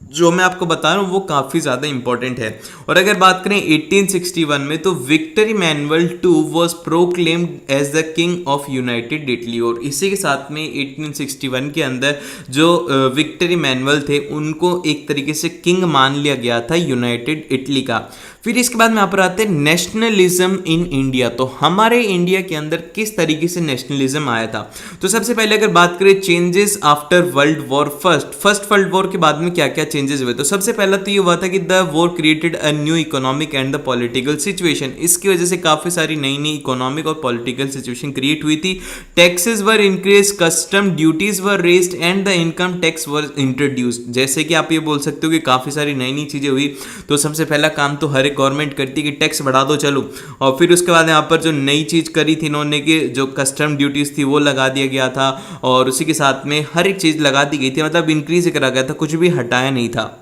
जो मैं आपको बता रहा हूँ वो काफ़ी ज़्यादा इंपॉर्टेंट है। और अगर बात करें 1861 में, तो Victor Emmanuel two was proclaimed as the king of united Italy. और इसी के साथ में 1861 के अंदर जो विक्टर इमैनुअल थे उनको एक तरीके से किंग मान लिया गया था यूनाइटेड इटली का। फिर इसके बाद में यहाँ पर आते हैं नेशनलिज्म इन इंडिया। तो हमारे इंडिया के अंदर किस तरीके से नेशनलिज्म आया था। तो सबसे पहले अगर बात करें changes after world war first world war के बाद में क्या क्या चेंजेस हुए, तो सबसे पहला तो ये हुआ था कि the war created a new economic and the political situation. इसकी वजह से काफ़ी सारी नई नई इकोनॉमिक और पॉलिटिकल सिचुएशन क्रिएट हुई थी। Taxes were increase, custom duties were raised and the income tax were introduced. जैसे कि आप ये बोल सकते हो कि काफ़ी सारी नई नई चीज़ें हुई। तो सबसे पहला काम तो हर एक गवर्नमेंट करती कि टैक्स बढ़ा दो चलो, और फिर उसके बाद यहाँ पर जो नई चीज़ करी थी इन्होंने कि जो कस्टम ड्यूटीज थी वो लगा दिया गया था, और उसी के साथ में हर एक चीज़ लगा दी गई थी, मतलब इंक्रीज करा गया था, कुछ भी हटाया नहीं था।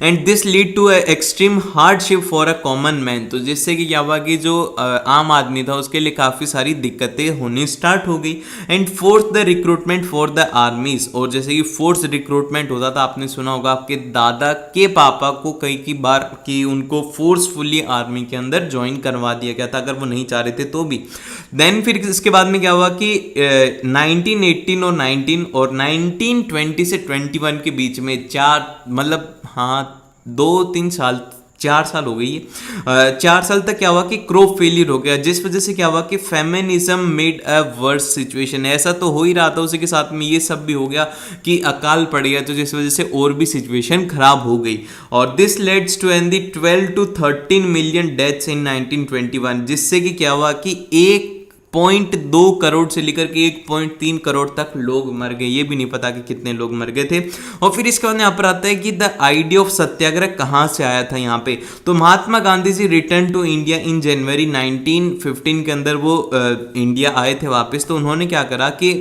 And this lead to extreme hardship for a common man. तो जिससे कि क्या हुआ कि जो आम आदमी था उसके लिए काफ़ी सारी दिक्कतें होनी स्टार्ट हो गई। And fourth the recruitment for the armies. और जैसे कि फोर्स रिक्रूटमेंट होता था, आपने सुना होगा आपके दादा के पापा को कई की बार कि उनको फोर्सफुली आर्मी के अंदर ज्वाइन करवा दिया गया था, अगर वो नहीं चाह रहे थे तो भी। देन फिर इसके बाद में क्या हुआ कि 1918 और 1920 से 21 के बीच में मतलब हाँ 4 साल हो गई है। 4 साल तक क्या हुआ कि क्रॉप फेलियर हो गया, जिस वजह से क्या हुआ कि feminism made a verse situation. ऐसा तो हो ही रहा था, उसी के साथ में ये सब भी हो गया कि अकाल पड़ गया, तो जिस वजह से और भी सिचुएशन खराब हो गई। और this leads to and the 12 to 13 million deaths in 1921, जिससे कि क्या हुआ कि 1.2 करोड़ से लेकर के 1.3 करोड़ तक लोग मर गए। ये भी नहीं पता कि कितने लोग मर गए थे। और फिर इसके बाद यहाँ पर आता है कि द आइडिया ऑफ सत्याग्रह कहाँ से आया था यहाँ पे। तो Mahatma Gandhi ji return to India in जनवरी 1915 के अंदर वो इंडिया आए थे वापस। तो उन्होंने क्या करा कि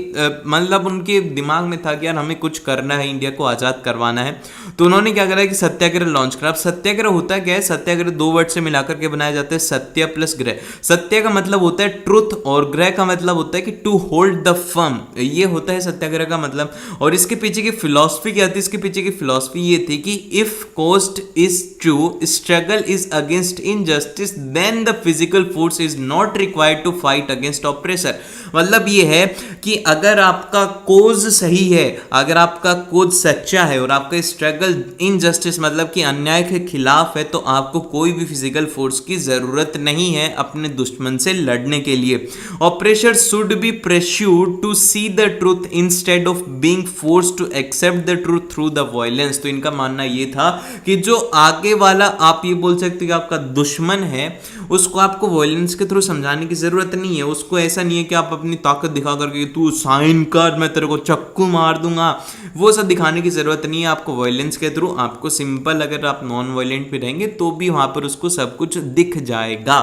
मतलब उनके दिमाग में था कि यार हमें कुछ करना है, इंडिया को आज़ाद करवाना है। तो उन्होंने क्या करा कि सत्याग्रह लॉन्च करा। अब सत्याग्रह होता क्या है, सत्याग्रह 2 वर्ड से मिलाकर के बनाया जाता है, सत्य प्लस ग्रह। सत्य का मतलब होता है ट्रुथ और ग्रह का मतलब होता है कि टू होल्ड द फर्म, ये होता है सत्याग्रह का मतलब। और इसके पीछे की फिलॉसफी क्या थी, इसके पीछे की फिलॉसफी ये थी कि if cause is true, struggle is against injustice, then the physical force is not required to fight against oppressor. मतलब ये है कि अगर आपका कोज सही है, अगर आपका कोज सच्चा है और आपका स्ट्रगल इनजस्टिस मतलब कि अन्याय के खिलाफ है, तो आपको कोई भी फिजिकल फोर्स की जरूरत नहीं है अपने दुश्मन से लड़ने के लिए। Oppressors should be pressured to see the truth instead of being forced to accept the truth through the violence। तो इनका मानना ये था कि जो आगे वाला, आप ये बोल सकते हो कि आपका दुश्मन है, उसको आपको वायलेंस के थ्रू समझाने की जरूरत नहीं है। उसको ऐसा नहीं है कि आप अपनी ताकत दिखा करके तू साइन कर मैं तेरे को चक्कू मार दूंगा, वो सब दिखाने की जरूरत नहीं है आपको वायलेंस के थ्रू। आपको सिंपल, अगर आप नॉन वायलेंट भी रहेंगे तो भी वहां पर उसको सब कुछ दिख जाएगा।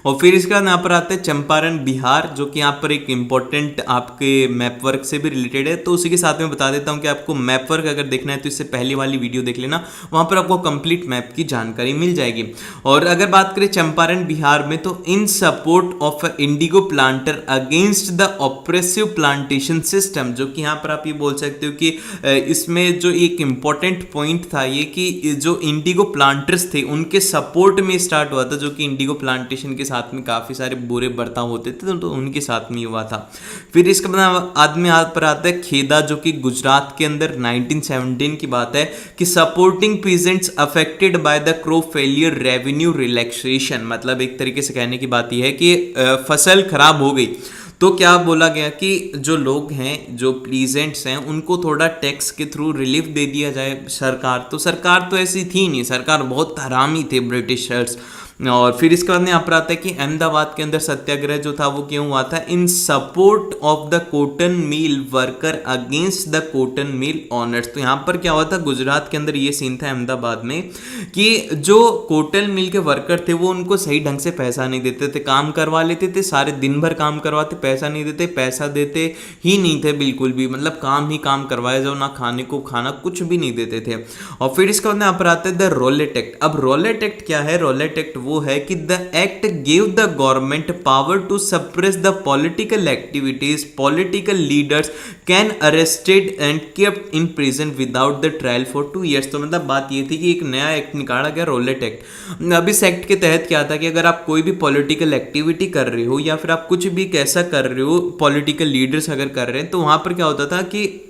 और फिर इसके बाद यहाँ पर आते हैं चंपारण बिहार, जो कि यहाँ पर एक इंपॉर्टेंट आपके मैप वर्क से भी रिलेटेड है। तो उसी के साथ में बता देता हूँ कि आपको मैप वर्क अगर देखना है तो इससे पहले वाली वीडियो देख लेना, वहाँ पर आपको कंप्लीट मैप की जानकारी मिल जाएगी। और अगर बात करें चंपारण बिहार में, तो इन support of Indigo planter against the oppressive plantation system, जो कि यहाँ पर आप ये बोल सकते हो कि इसमें जो एक इंपॉर्टेंट पॉइंट था ये कि जो इंडिगो प्लांटर्स थे उनके सपोर्ट में स्टार्ट हुआ था, जो कि इंडिगो प्लांटेशन के साथ में काफी सारे बुरे बर्ताव होते थे, तो उनके साथ में हुआ था। फिर इसके बाद आदमी हाथ पर आता है खेदा, जो कि गुजरात के अंदर 1917 की बात है कि supporting peasants affected by the crop failure revenue relaxation. मतलब एक तरीके से कहने की बात यह है कि फसल खराब हो गई तो क्या बोला गया कि जो लोग हैं, जो प्लीजेंट्स हैं, उनको थोड़ा टैक्स के थ्रू रिलीफ दे दिया जाए। सरकार तो ऐसी थी नहीं, सरकार बहुत हरामी थे ब्रिटिशर्स। और फिर इसके बाद यहाँ पर आता है कि अहमदाबाद के अंदर सत्याग्रह जो था वो क्यों हुआ था, इन support of the cotton mill worker against the cotton mill honours. तो यहाँ पर क्या हुआ था, गुजरात के अंदर ये सीन था अहमदाबाद में कि जो कॉटन मिल के वर्कर थे वो उनको सही ढंग से पैसा नहीं देते थे, काम करवा लेते थे, सारे दिन भर काम करवाते, पैसा नहीं देते, पैसा देते ही नहीं थे बिल्कुल भी, मतलब काम ही काम करवाया जाओ, ना खाने को खाना, कुछ भी नहीं देते थे। और फिर इसके बाद यहाँ पर आता है द रोलेट एक्ट। अब रोलेट एक्ट क्या है, रोलेट एक्ट वो वो है कि the act give the government power to suppress the political activities, political leaders can arrested and kept in prison without the trial for 2 years। तो मतलब बात ये थी कि एक नया एक्ट निकाला गया, रोलेट एक्ट। अब इस एक्ट के तहत क्या था कि अगर आप कोई भी पॉलिटिकल एक्टिविटी कर रहे हो या फिर आप कुछ भी कैसा कर रहे हो, पॉलिटिकल लीडर्स अगर कर रहे हैं, तो वहां पर क्या होता था कि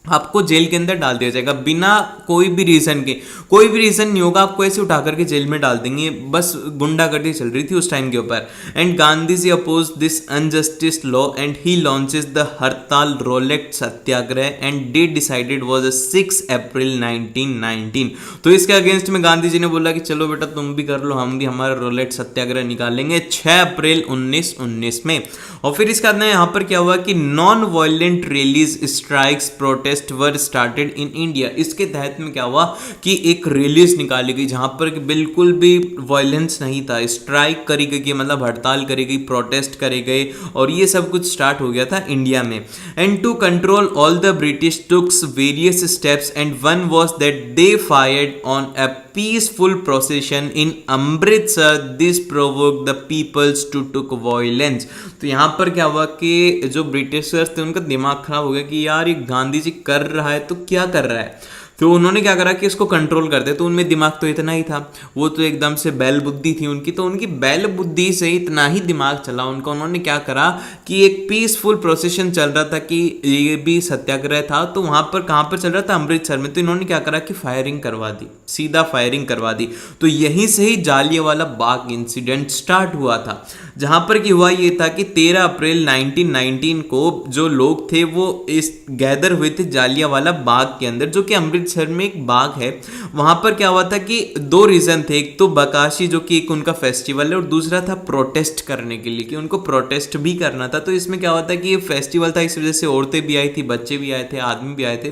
आपको जेल के अंदर डाल दिया जाएगा बिना कोई भी रीजन के। कोई भी रीजन नहीं होगा, आपको ऐसे उठा करके जेल में डाल देंगे। बस गुंडागर्दी चल रही थी उस टाइम के ऊपर। And Gandhi ji oppose this injustice law and he launches the hartal Rowlatt satyagraha and date decided was 6 April 1919। तो इसके अगेंस्ट में गांधी जी ने बोला कि चलो बेटा तुम भी कर लो, हम भी हमारा रोलेट सत्याग्रह निकालेंगे 6 अप्रैल 1919 में। और फिर इसके बाद यहाँ पर क्या हुआ कि non violent rallies, strikes, protest were started in India. इसके तहत में क्या हुआ कि एक रैलीज निकाली गई जहां पर बिल्कुल भी वायलेंस नहीं था। स्ट्राइक करी गई, मतलब हड़ताल करी गई, प्रोटेस्ट करे गए, और ये सब कुछ स्टार्ट हो गया था इंडिया में। And to control all the British tooks various steps and one was that they fired on a peaceful procession in Amritsar. This provoke the peoples to took violence. तो यहाँ पर क्या हुआ कि जो ब्रिटिशर्स थे उनका दिमाग खराब हो गया कि यार ये गांधी जी कर रहा है तो क्या कर रहा है। तो उन्होंने क्या करा कि इसको कंट्रोल करते। तो उनमें दिमाग तो इतना ही था, वो तो एकदम से बैल बुद्धि थी उनकी, तो उनकी बैल बुद्धि से इतना ही दिमाग चला उनका। उन्होंने क्या करा कि एक पीसफुल प्रोसेशन चल रहा था कि ये भी सत्याग्रह था, तो वहां पर कहाँ पर चल रहा था, अमृतसर में। तो इन्होंने क्या करा कि फायरिंग करवा दी, सीधा फायरिंग करवा दी। तो यहीं से ही जालियांवाला बाग इंसिडेंट स्टार्ट हुआ था, जहां पर कि हुआ ये था कि 13 अप्रैल 1919 को जो लोग थे वो इस गैदर हुए थे जालियांवाला बाग के अंदर, जो कि अमृतसर में एक बाग है। वहां पर क्या हुआ था कि 2 रीजन थे, एक तो बकाशी जो कि एक उनका फेस्टिवल है, और दूसरा था प्रोटेस्ट करने के लिए कि उनको प्रोटेस्ट भी करना था। तो इसमें क्या हुआ था कि ये फेस्टिवल था, इस वजह से औरतें भी आई थी, बच्चे भी आए थे, आदमी भी आए थे।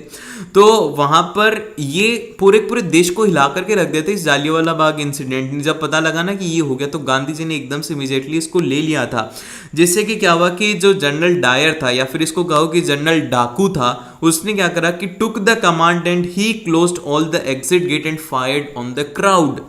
तो वहां पर ये पूरे पूरे देश को हिला करके रख देते इस जालियांवाला बाग इंसिडेंट ने। जब पता लगा ना कि ये हो गया, तो गांधी जी ने एकदम से इमीडिएटली इसको ले लिया था। जिससे कि क्या हुआ कि जो जनरल डायर था, या फिर इसको कहो कि जनरल डाकू था, उसने क्या करा कि took the command and he closed all the exit gate and fired on the crowd.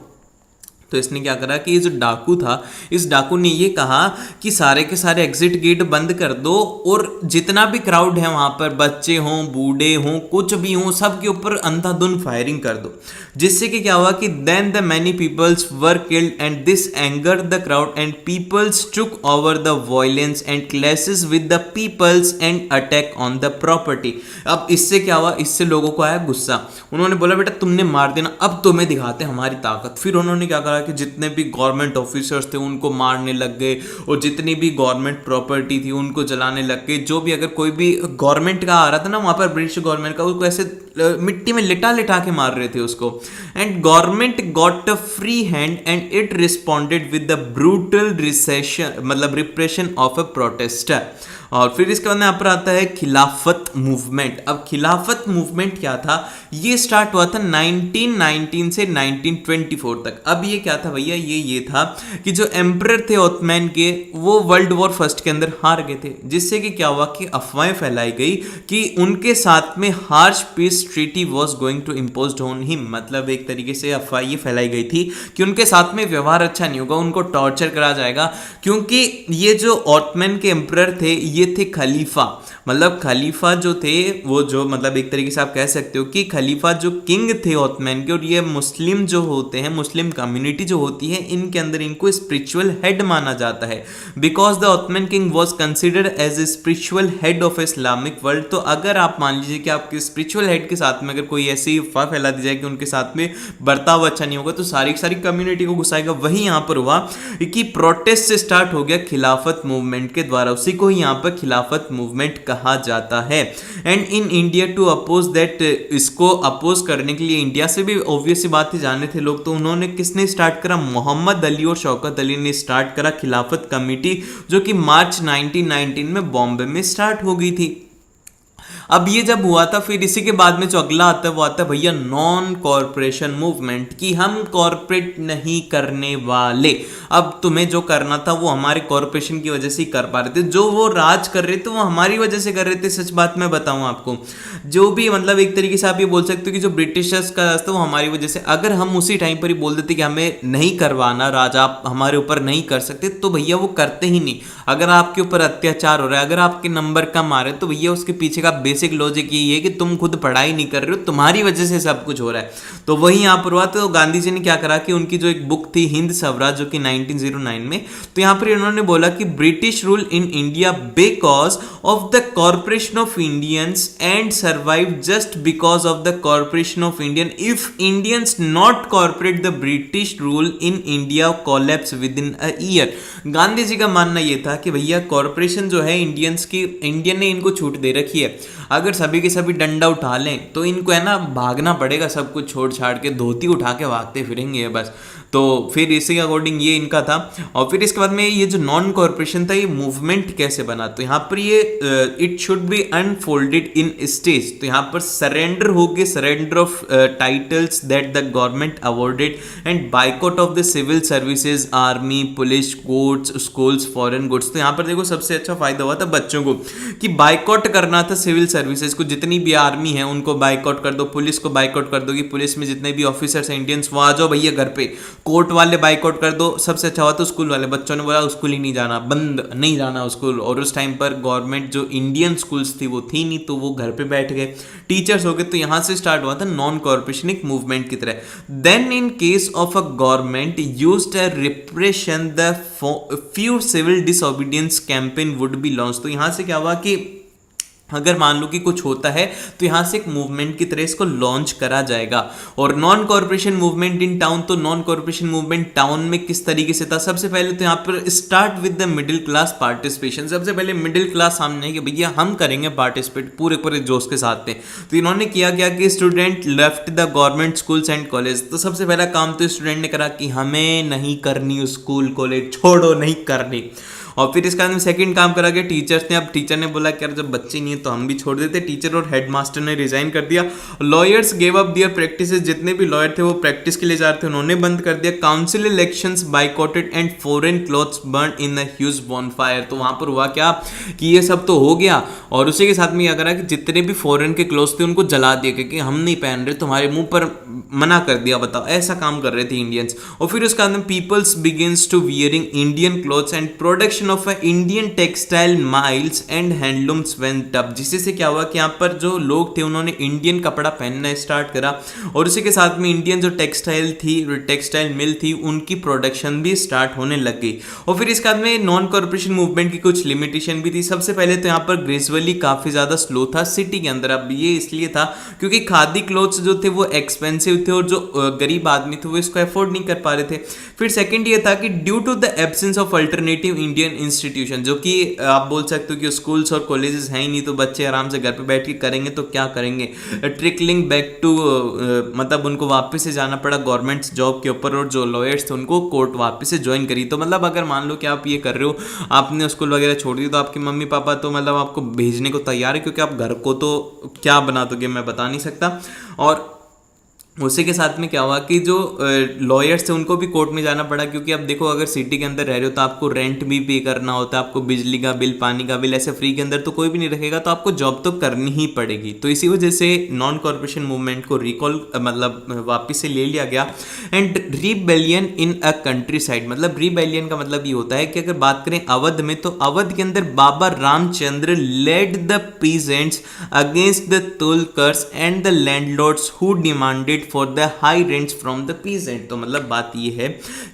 तो इसने क्या करा कि ये जो डाकू था, इस डाकू ने ये कहा कि सारे के सारे एग्जिट गेट बंद कर दो, और जितना भी क्राउड है वहां पर, बच्चे हों, बूढ़े हों, कुछ भी हों, सब के ऊपर अंधाधुंध फायरिंग कर दो। जिससे कि क्या हुआ कि then the many peoples were killed and this anger the crowd and peoples took over the violence and clashes with the peoples and attack on the property. अब इससे क्या हुआ, इससे लोगों को आया गुस्सा। उन्होंने बोला बेटा तुमने मार देना, अब तुम्हें दिखाते हमारी ताकत। फिर उन्होंने क्या करा कि जितने भी गवर्नमेंट ऑफिसर्स थे उनको मारने लग गए, और जितनी भी गवर्नमेंट प्रॉपर्टी थी उनको जलाने लग गए। जो भी अगर कोई भी गवर्नमेंट का आ रहा था ना वहां पर, ब्रिटिश गवर्नमेंट का, उसको ऐसे मिट्टी में लिटा लिटा के मार रहे थे उसको। And government got a free hand and it responded with the brutal recession, मतलब रिप्रेशन ऑफ अ प्रोटेस्टर। और फिर इसके बाद यहाँ पर आता है खिलाफत मूवमेंट। अब खिलाफत मूवमेंट क्या था, ये स्टार्ट हुआ था 1919 से 1924 तक। अब ये क्या था भैया, ये था कि जो एम्परर थे ओटोमन के, वो वर्ल्ड वॉर फर्स्ट के अंदर हार गए थे। जिससे कि क्या हुआ कि अफवाहें फैलाई गई कि उनके साथ में harsh peace treaty was going to imposed on him. मतलब एक तरीके से अफवाह ये फैलाई गई थी कि उनके साथ में व्यवहार अच्छा नहीं होगा, उनको टॉर्चर करा जाएगा। क्योंकि ये जो ओटोमन के एम्परर थे ये थे खलीफा। मतलब खलीफा जो थे वो, जो मतलब एक तरीके से आप कह सकते हो कि खलीफा जो किंग थे ओटोमन के, और ये मुस्लिम जो होते हैं, मुस्लिम कम्युनिटी जो होती है, इनके अंदर इनको स्पिरिचुअल हेड माना जाता है। Because the Ottoman king was considered as a spiritual head of Islamic world. तो अगर आप मान लीजिए कि आपके स्पिरिचुअल हेड के साथ में अगर कोई ऐसी अफवाह फैला दी जाए कि उनके साथ में बर्ताव अच्छा नहीं होगा, तो सारी की सारी कम्युनिटी को घुसाएगा। वही यहाँ पर हुआ कि प्रोटेस्ट से स्टार्ट हो गया खिलाफत मूवमेंट के द्वारा, उसी को ही यहाँ पर खिलाफत मूवमेंट कहा जाता है। And in India to oppose that, इसको अपोज करने के लिए इंडिया से भी ऑब्वियस सी बात ही जाने थे लोग, तो उन्होंने किसने स्टार्ट करा, मोहम्मद अली और शौकत अली ने स्टार्ट करा खिलाफत कमेटी, जो कि मार्च 1919 में बॉम्बे में स्टार्ट हो गई थी। अब ये जब हुआ था, फिर इसी के बाद में जो अगला आता है वो आता है भैया नॉन कॉरपोरेशन मूवमेंट, कि हम कॉरपोरेट नहीं करने वाले। अब तुम्हें जो करना था वो हमारे कॉरपोरेशन की वजह से ही कर पा रहे थे, जो वो राज कर रहे थे वो हमारी वजह से कर रहे थे। सच बात मैं बताऊं आपको, जो भी मतलब एक तरीके से आप ये बोल सकते हो कि जो ब्रिटिशर्स का रास्ता वो हमारी वजह से, अगर हम उसी टाइम पर ही बोल देते कि हमें नहीं करवाना राज, आप हमारे ऊपर नहीं कर सकते, तो भैया वो करते ही नहीं। अगर आपके ऊपर अत्याचार हो रहा है, अगर आपके नंबर कम आ रहे हैं, तो भैया उसके पीछे का बेसिक लॉजिक यही है कि तुम खुद पढ़ाई नहीं कर रहे हो, तुम्हारी वजह से सब कुछ हो रहा है। तो वही यहाँ पर हुआ। तो गांधी जी ने क्या करा कि उनकी जो एक बुक थी हिंद स्वराज, जो कि 1909 में, तो यहाँ पर इन्होंने बोला कि British rule in India because of the corporation of Indians and survive just because of the corporation of Indian. If Indians not corporate the British rule in India collapse within a year. Gandhi ji का मानना यह था कि भैया corporation जो है Indians की, Indian ने इनको छूट दे रखी है, अगर सभी के सभी डंडा उठा लें तो इनको है ना भागना पड़ेगा, सब कुछ छोड़ छाड़ के धोती उठा के भागते फिरेंगे बस। तो फिर इसी के अकॉर्डिंग ये इनका था। और फिर इसके बाद में ये जो नॉन कॉर्पोरेशन था, ये मूवमेंट कैसे बना, तो यहाँ पर ये it should be unfolded in stage. तो यहाँ पर सरेंडर हो गए, surrender of titles that the government awarded and boycott of the civil services, army, police, courts, schools, foreign goods. तो यहाँ पर देखो सबसे अच्छा फायदा हुआ था बच्चों को कि बाइकआउट करना था सिविल सर्विसेज को, जितनी भी आर्मी है उनको बाइकआउट कर दो, पुलिस को बाइकआउट कर दो कि पुलिस में जितने भी ऑफिसर्स हैं इंडियंस वो आ जाओ भैया घर पे, कोर्ट वाले बाइकआउट कर दो। सबसे अच्छा हुआ तो स्कूल वाले, बच्चों ने बोला स्कूल ही नहीं जाना, बंद नहीं जाना स्कूल। और उस टाइम पर गवर्नमेंट जो इंडियन स्कूल्स थी वो थी नहीं, तो वो घर पे बैठ गए, टीचर्स हो गए। तो यहां से स्टार्ट हुआ था नॉन कॉर्पोरेशन एक मूवमेंट की तरह। Then in case of a government used a repression the few civil disobedience campaign would be launch. तो यहां से क्या हुआ कि अगर मान लो कि कुछ होता है तो यहां से एक मूवमेंट की तरह इसको लॉन्च करा जाएगा। और non corporation movement in town, तो नॉन कॉर्पोरेशन मूवमेंट टाउन में किस तरीके से था, सबसे पहले तो यहां पर start with the middle class participation. सबसे पहले मिडिल क्लास सामने है कि भैया हम करेंगे पार्टिसिपेट पूरे पूरे जोश के साथ में। तो इन्होंने किया क्या कि student left the government schools and college. तो सबसे पहला काम तो स्टूडेंट ने करा कि हमें नहीं करनी स्कूल कॉलेज, छोड़ो नहीं करनी। और फिर इसका सेकंड काम करा गया टीचर्स ने। अब टीचर ने बोला कि यार जब बच्चे नहीं है तो हम भी छोड़ देते, टीचर और हेडमास्टर ने रिजाइन कर दिया। लॉयर्स गेव अप दियर प्रैक्टिस, जितने भी लॉयर थे वो प्रैक्टिस के लिए जा रहे थे उन्होंने बंद कर दिया। Council elections boycotted and foreign clothes burn in the huge bonfire. तो वहां पर हुआ क्या कि ये सब तो हो गया और उसी के साथ में क्या करा कि जितने भी फॉरेन के क्लॉथ्स थे उनको जला दिया, क्योंकि हम नहीं पहन रहे, तुम्हारे मुंह पर मना कर दिया। बताओ ऐसा काम कर रहे थे इंडियंस। और फिर उसका अंदर peoples begins to wearing Indian clothes and production of Indian textile mills and handlooms went up. जिससे से क्या हुआ कि यहाँ पर जो लोग थे उन्होंने इंडियन कपड़ा पहनना स्टार्ट करा और उसी के साथ में इंडियन जो टेक्सटाइल थी, टेक्सटाइल मिल थी, उनकी प्रोडक्शन भी स्टार्ट होने लग गई। और फिर इसके बाद में नॉन कॉर्पोरेशन मूवमेंट की कुछ लिमिटेशन भी थी। सबसे पहले तो यहाँ पर ग्रेजुअली काफी ज्यादा स्लो था सिटी के अंदर। अब ये इसलिए था क्योंकि खादी क्लोथ्स जो थे वो एक्सपेंसिव थे और जो गरीब आदमी थे वो इसको अफोर्ड नहीं कर पा रहे थे। फिर सेकंड ये था कि due to the absence of alternative Indian institution, जो कि आप बोल सकते हो कि स्कूल्स और कॉलेजेस हैं ही नहीं, तो बच्चे आराम से घर पे बैठ के करेंगे तो क्या करेंगे। ट्रिकलिंग बैक टू मतलब उनको वापस से जाना पड़ा गवर्नमेंट जॉब के ऊपर, और जो लॉयर्स थे उनको कोर्ट वापस से ज्वाइन करी। तो मतलब अगर मान लो कि आप ये कर रहे हो, आपने स्कूल वगैरह छोड़ दी, तो आपके मम्मी पापा तो मतलब आपको भेजने को तैयार है, क्योंकि आप घर को तो क्या बना दोगे मैं बता नहीं सकता। और उसी के साथ में क्या हुआ कि जो लॉयर्स थे उनको भी कोर्ट में जाना पड़ा, क्योंकि अब देखो अगर सिटी के अंदर रह रहे हो तो आपको रेंट भी पे करना होता है, आपको बिजली का बिल, पानी का बिल, ऐसे फ्री के अंदर तो कोई भी नहीं रखेगा, तो आपको जॉब तो करनी ही पड़ेगी। तो इसी वजह से नॉन कॉर्पोरेशन मूवमेंट को रिकॉल मतलब वापस से ले लिया गया। And rebellion in a country side, मतलब रिबेलियन का मतलब ये होता है कि अगर बात करें अवध में, तो अवध के अंदर Baba Ramchandra led the peasants against the talukdars and the landlords who demanded for the high rents from the peasant. तो मतलब बात ये है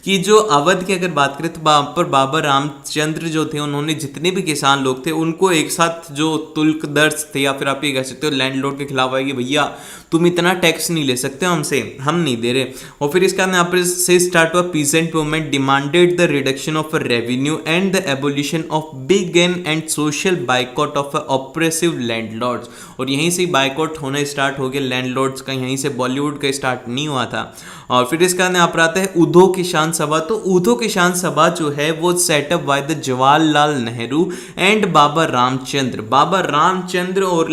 कि जो अवध की अगर बात करें तो वहां पर बाबा रामचंद्र जो थे उन्होंने जितने भी किसान लोग थे उनको एक साथ जो तुल्कदर्स थे, या फिर आप ये कह सकते हो लैंडलॉर्ड के खिलाफ आएगी, भैया तुम इतना टैक्स नहीं ले सकते हमसे, हम नहीं दे रहे। और फिर इसका यहाँ पर से स्टार्ट हुआ peasant movement demanded the reduction of revenue and the abolition of big and social boycott of oppressive landlords. और यहीं से बाइकआउट होना स्टार्ट हो गया लैंडलॉर्ड्स का, यहीं से बॉलीवुड का स्टार्ट नहीं हुआ था। और फिर इसका यहाँ पर आता है उधो किसान सभा। तो उधो किसान सभा जो है वो setup by the Jawaharlal Nehru and Baba Ramchandra और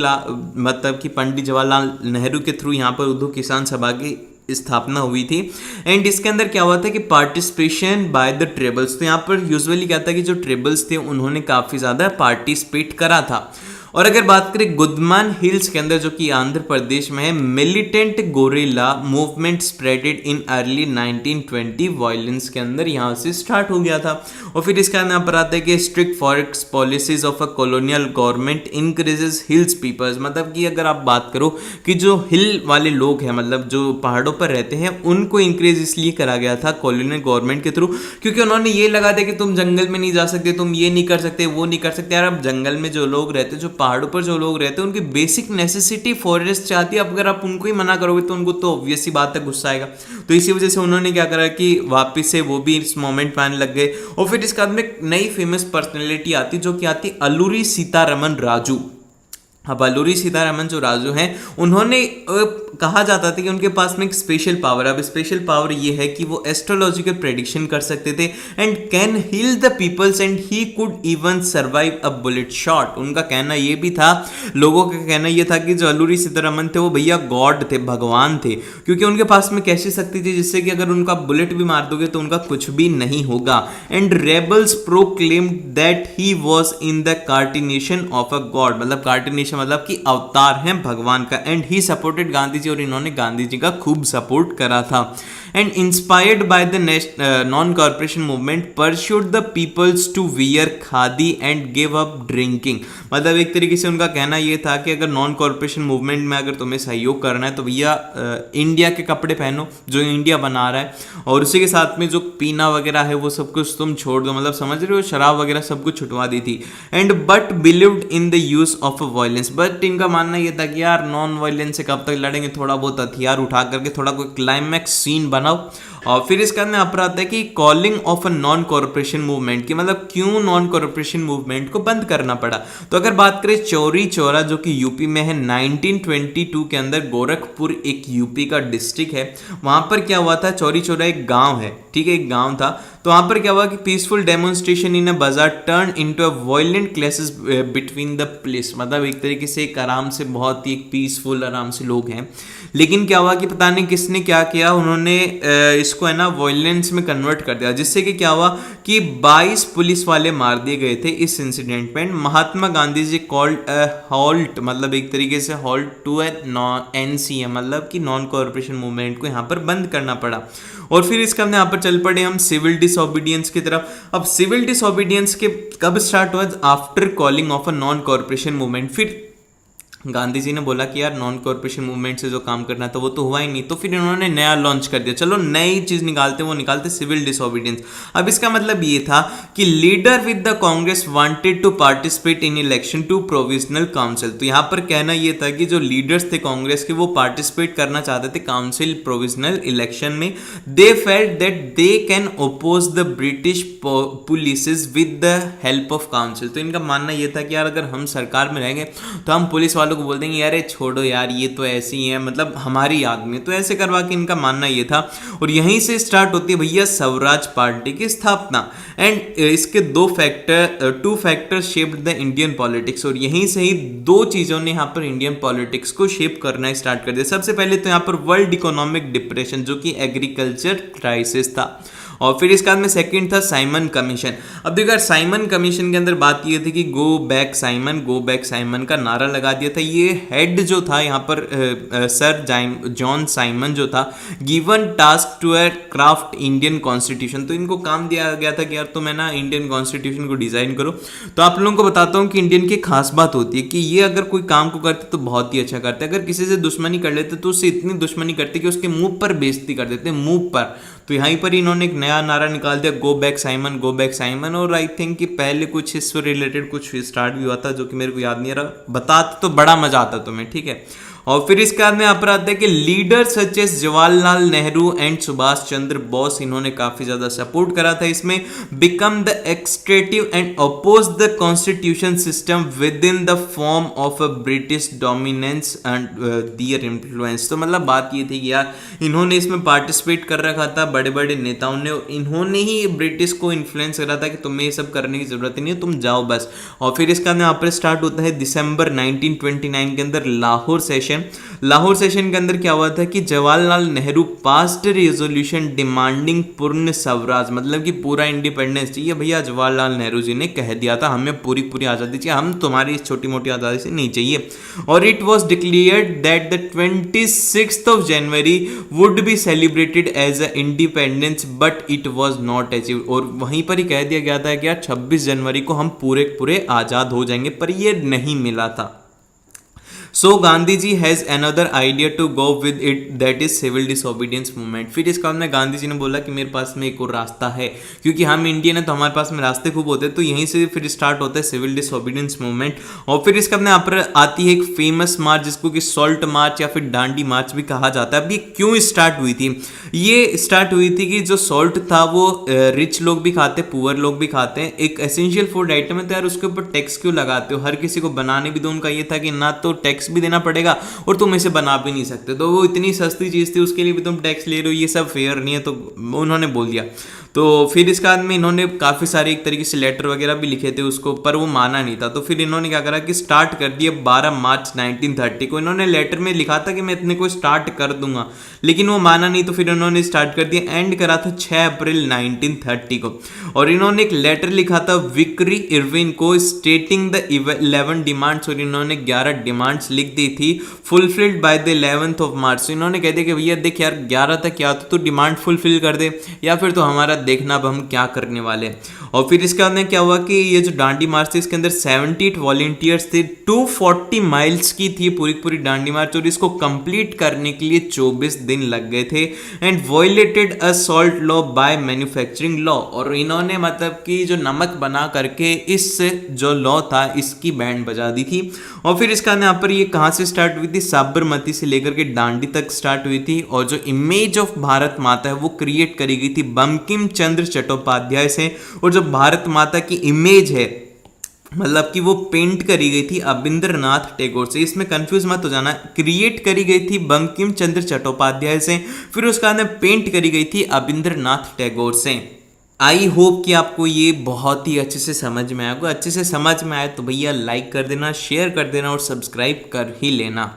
मतलब कि पंडित जवाहरलाल नेहरू के थ्रू यहाँ पर उधो किसान सभा की स्थापना हुई थी। एंड इसके अंदर क्या हुआ था कि पार्टिसिपेशन बाय द ट्रेबल्स। तो यहाँ पर यूजुअली क्या था कि जो ट्रेबल्स थे उन्होंने काफ़ी ज़्यादा पार्टिसिपेट करा था। और अगर बात करें गुदमान हिल्स के अंदर जो कि आंध्र प्रदेश में है, militant gorilla movement spreaded in early 1920 violence के अंदर यहाँ से स्टार्ट हो गया था। और फिर इसका यहाँ पर आता है कि strict forest policies of a colonial government increases hills peoples. मतलब कि अगर आप बात करो कि जो हिल वाले लोग हैं, मतलब जो पहाड़ों पर रहते हैं, उनको इंक्रीज इसलिए करा गया था कॉलोनियल गवर्नमेंट के थ्रू, क्योंकि उन्होंने ये लगा दिया कि तुम जंगल में नहीं जा सकते, तुम ये नहीं कर सकते, वो नहीं कर सकते। यार अब जंगल में जो लोग रहते हैं, जो पहाड़ों पर जो लोग रहते हैं, उनकी बेसिक नेसेसिटी फॉरेस्ट चाहती है। अब अगर आप उनको ही मना करोगे तो उनको तो ऑब्वियस सी बात है गुस्सा आएगा। तो इसी वजह से उन्होंने क्या करा कि वापस से वो भी इस मोमेंट में आने लग गए। और फिर इसके बाद में एक नई फेमस पर्सनैलिटी आती जो कि आती अल्लूरी सीतारमन राजू। अब अल्लूरी सीतारमन जो राजू हैं, उन्होंने कहा जाता था कि उनके पास में एक स्पेशल पावर। अब स्पेशल पावर ये है कि वो एस्ट्रोलॉजिकल प्रेडिक्शन कर सकते थे and can heal the peoples and he could even survive a bullet shot. उनका कहना ये भी था, लोगों का कहना ये था कि जो अल्लूरी सीतारमन थे वो भैया गॉड थे, भगवान थे, क्योंकि उनके पास में कैसी शक्ति थी जिससे कि अगर उनका बुलेट भी मार दोगे तो उनका कुछ भी नहीं होगा। And rebels proclaimed that he was in the incarnation of a god. मतलब कार्टिनेशन मतलब कि अवतार है भगवान का। And he supported Gandhi ji, और इन्होंने गांधी जी का खूब सपोर्ट करा था। And inspired by the non corporation movement persuaded the peoples to wear khadi and give up drinking. मतलब एक तरीके से उनका कहना यह था कि अगर नॉन कॉर्पोरेशन मूवमेंट में अगर तुम्हें सहयोग करना है तो भैया इंडिया के कपड़े पहनो जो इंडिया बना रहा है, और उसी के साथ में जो पीना वगैरह है वो सब कुछ तुम छोड़ दो। मतलब समझ रहे हो, शराब वगैरह सब कुछ छुटवा दी थी। And but believed in the use of violence. But इनका मानना यह था कि यार नॉन वायलेंस से कब तक लड़ेंगे, थोड़ा बहुत हथियार उठा करके थोड़ा कोई क्लाइमैक्स सीन बनाओ। और फिर इसका अंदर यहाँ पर आता है कि calling of a non corporation movement, की मतलब क्यों नॉन कॉर्पोरेशन मूवमेंट को बंद करना पड़ा। तो अगर बात करें चौरी चौरा जो कि यूपी में है, 1922 के अंदर गोरखपुर एक यूपी का डिस्ट्रिक्ट है, वहां पर क्या हुआ था, चौरी चौरा एक गांव है, ठीक है, एक गांव था। तो वहां पर क्या हुआ कि पीसफुल डेमोन्स्ट्रेशन इन अ बाजार turn into a violent clashes between the police. मतलब एक तरीके से एक आराम से बहुत ही पीसफुल आराम से लोग हैं, लेकिन क्या हुआ कि पता नहीं किसने क्या किया, उन्होंने इसको है ना वायलेंस में कन्वर्ट कर दिया, जिससे कि क्या हुआ कि 22 पुलिस वाले मार दिए गए थे इस इंसिडेंट में। Mahatma Gandhi ji called a halt, मतलब एक तरीके से हॉल्ट टू NCM, मतलब कि नॉन कॉर्पोरेशन मूवमेंट को यहाँ पर बंद करना पड़ा। और फिर इसका हमने यहाँ पर चल पड़े हम सिविल डिसओबीडियंस की तरफ। अब सिविल डिसओबीडियंस के कब स्टार्ट हुआ, after calling of a non corporation movement. फिर गांधी जी ने बोला कि यार नॉन कॉर्पोरेशन मूवमेंट से जो काम करना था वो तो हुआ ही नहीं, तो फिर इन्होंने नया लॉन्च कर दिया, चलो नई चीज निकालते, वो निकालते सिविल डिसओबीडियंस। अब इसका मतलब ये था कि leader with the Congress wanted to participate in election to provisional council. तो यहाँ पर कहना ये था कि जो लीडर्स थे कांग्रेस के वो पार्टिसिपेट करना चाहते थे काउंसिल प्रोविजनल इलेक्शन में। They felt that they can oppose the British police with the help of council. तो इनका मानना ये था कि यार अगर हम सरकार में रहेंगे तो हम पुलिस वालों को बोल देंगे यार छोड़ो यार ये तो ऐसे ही है, मतलब हमारी याद में, तो ऐसे करवा के इनका मानना ये था। और यहीं से स्टार्ट होती है भैया स्वराज पार्टी की स्थापना। एंड इसके two factor shaped the Indian politics, और यहीं से ही दो चीजों ने यहाँ पर इंडियन पॉलिटिक्स को शेप करना स्टार्ट कर दिया। सबसे पहले तो यहाँ पर वर्ल्ड इकोनॉमिक डिप्रेशन जो कि एग्रीकल्चर क्राइसिस था, और फिर इसके बाद में सेकंड था साइमन कमीशन। अब देखो साइमन कमीशन के अंदर बात ये थी कि गो बैक साइमन का नारा लगा दिया था। ये हेड जो था यहाँ पर सर जॉन साइमन जो था, given task to craft Indian constitution. तो इनको काम दिया गया था कि यार तुम है ना इंडियन कॉन्स्टिट्यूशन को डिजाइन करो। तो आप लोगों को बताता हूँ कि इंडियन की खास बात होती है कि ये अगर कोई काम को करते तो बहुत ही अच्छा करते, अगर किसी से दुश्मनी कर लेते तो उससे इतनी दुश्मनी करते कि उसके मुंह पर बेइज्जती कर देते, मुंह पर। तो यहीं पर इन्होंने एक नया नारा निकाल दिया, गो बैक साइमन। और आई थिंक कि पहले कुछ इससे रिलेटेड कुछ स्टार्ट भी हुआ था जो कि मेरे को याद नहीं आ रहा, बताते तो बड़ा मजा आता तुम्हें, ठीक है। और फिर इसके बाद में यहाँ पर आता है कि leader such as Jawaharlal Nehru and Subhas Chandra Bose, इन्होंने काफी ज्यादा सपोर्ट करा था इसमें। Become the extractive and oppose the constitution system within the form of a British dominance and their influence. तो मतलब बात ये थी कि यार इन्होंने इसमें पार्टिसिपेट कर रखा था, बड़े बड़े नेताओं ने, इन्होंने ही ब्रिटिश को इन्फ्लुएंस करा था कि तुम्हें ये सब करने की जरूरत ही नहीं है, तुम जाओ बस। और फिर इसका यहाँ पर स्टार्ट होता है दिसंबर 1929 के अंदर लाहौर सेशन। लाहौर सेशन के अंदर क्या हुआ था कि Jawaharlal Nehru passed resolution demanding पूर्ण स्वराज, मतलब कि पूरा इंडिपेंडेंस चाहिए भैया। जवाहरलाल नेहरू जी ने कह दिया था हमें पूरी पूरी आज़ादी चाहिए, हम तुम्हारी इस छोटी मोटी आज़ादी से नहीं चाहिए। और it was declared that the 26th of January would be celebrated as a independence but it was not achieve. और वहीं पर ही कह दिया गया था कि यार 26 जनवरी को हम पूरे पूरे आज़ाद हो जाएंगे, पर ये नहीं मिला था। So Gandhi ji has another idea to go with it, that is civil disobedience movement. फिर इस काम में गांधी जी ने बोला कि मेरे पास में एक और रास्ता है, क्योंकि हम इंडियन है तो हमारे पास में रास्ते खूब होते हैं, तो यहीं से फिर स्टार्ट होता है सिविल डिसोबीडियंस मूवमेंट। और फिर इसका अपने यहाँ पर आती है एक फेमस मार्च जिसको कि सॉल्ट मार्च या फिर डांडी मार्च भी कहा जाता है। अब ये क्यों स्टार्ट हुई थी? ये स्टार्ट हुई थी कि जो सॉल्ट था वो रिच लोग भी खाते, पुअर लोग भी खाते हैं, एक एसेंशियल फूड आइटम है, तो यार उसके ऊपर टैक्स क्यों लगाते हो? हर किसी को बनाने भी दो। उनका ये था कि ना तो टैक्स भी देना पड़ेगा और तुम इसे बना भी नहीं सकते, तो वो इतनी सस्ती चीज थी उसके लिए भी तुम टैक्स ले रहे हो, ये सब फेयर नहीं है, तो उन्होंने बोल दिया। तो फिर इसके बाद में इन्होंने काफ़ी सारे एक तरीके से लेटर वगैरह भी लिखे थे उसको, पर वो माना नहीं था। तो फिर इन्होंने क्या करा कि स्टार्ट कर दिया 12 मार्च 1930 को। इन्होंने लेटर में लिखा था कि मैं इतने को स्टार्ट कर दूंगा, लेकिन वो माना नहीं, तो फिर इन्होंने स्टार्ट कर दिया। एंड करा था 6 अप्रैल 1930 को। और इन्होंने एक लेटर लिखा था विक्री इरविन को स्टेटिंग द 11 डिमांड्स, और इन्होंने 11 डिमांड्स लिख दी थी fulfilled by the 11th of मार्च। इन्होंने कह दिया कि भैया देख यार 11 तक या तो डिमांड फुलफिल कर दे या फिर तो हमारा देखना अब हम क्या करने वाले हैं। और फिर इसके बाद में क्या हुआ कि ये जो डांडी मार्च थी इसके अंदर 78 वॉलेंटियर्स थे, 240 माइल्स की थी पूरी पूरी डांडी मार्च, और इसको कंप्लीट करने के लिए 24 दिन लग गए थे। And violated a salt law by manufacturing law, और इन्होंने मतलब कि जो नमक बना करके इस जो लॉ था इसकी बैंड बजा दी थी। और फिर इसका यहाँ पर ये कहाँ से स्टार्ट हुई थी? साबरमती से लेकर के डांडी तक स्टार्ट हुई थी। और जो इमेज ऑफ भारत माता है वो क्रिएट करी गई थी बंकिम चंद्र चट्टोपाध्याय से, और जो भारत माता की इमेज है मतलब कि वो पेंट करी गई थी अबिंद्रनाथ टैगोर से। इसमें कंफ्यूज मत हो जाना, क्रिएट करी गई थी बंकिम चंद्र चट्टोपाध्याय से, फिर उसका नाम पेंट करी गई थी अबिंद्रनाथ टैगोर से। आई होप कि आपको ये बहुत ही अच्छे से समझ में आएगा। अच्छे से समझ में आए तो भैया लाइक कर देना, शेयर कर देना और सब्सक्राइब कर ही लेना।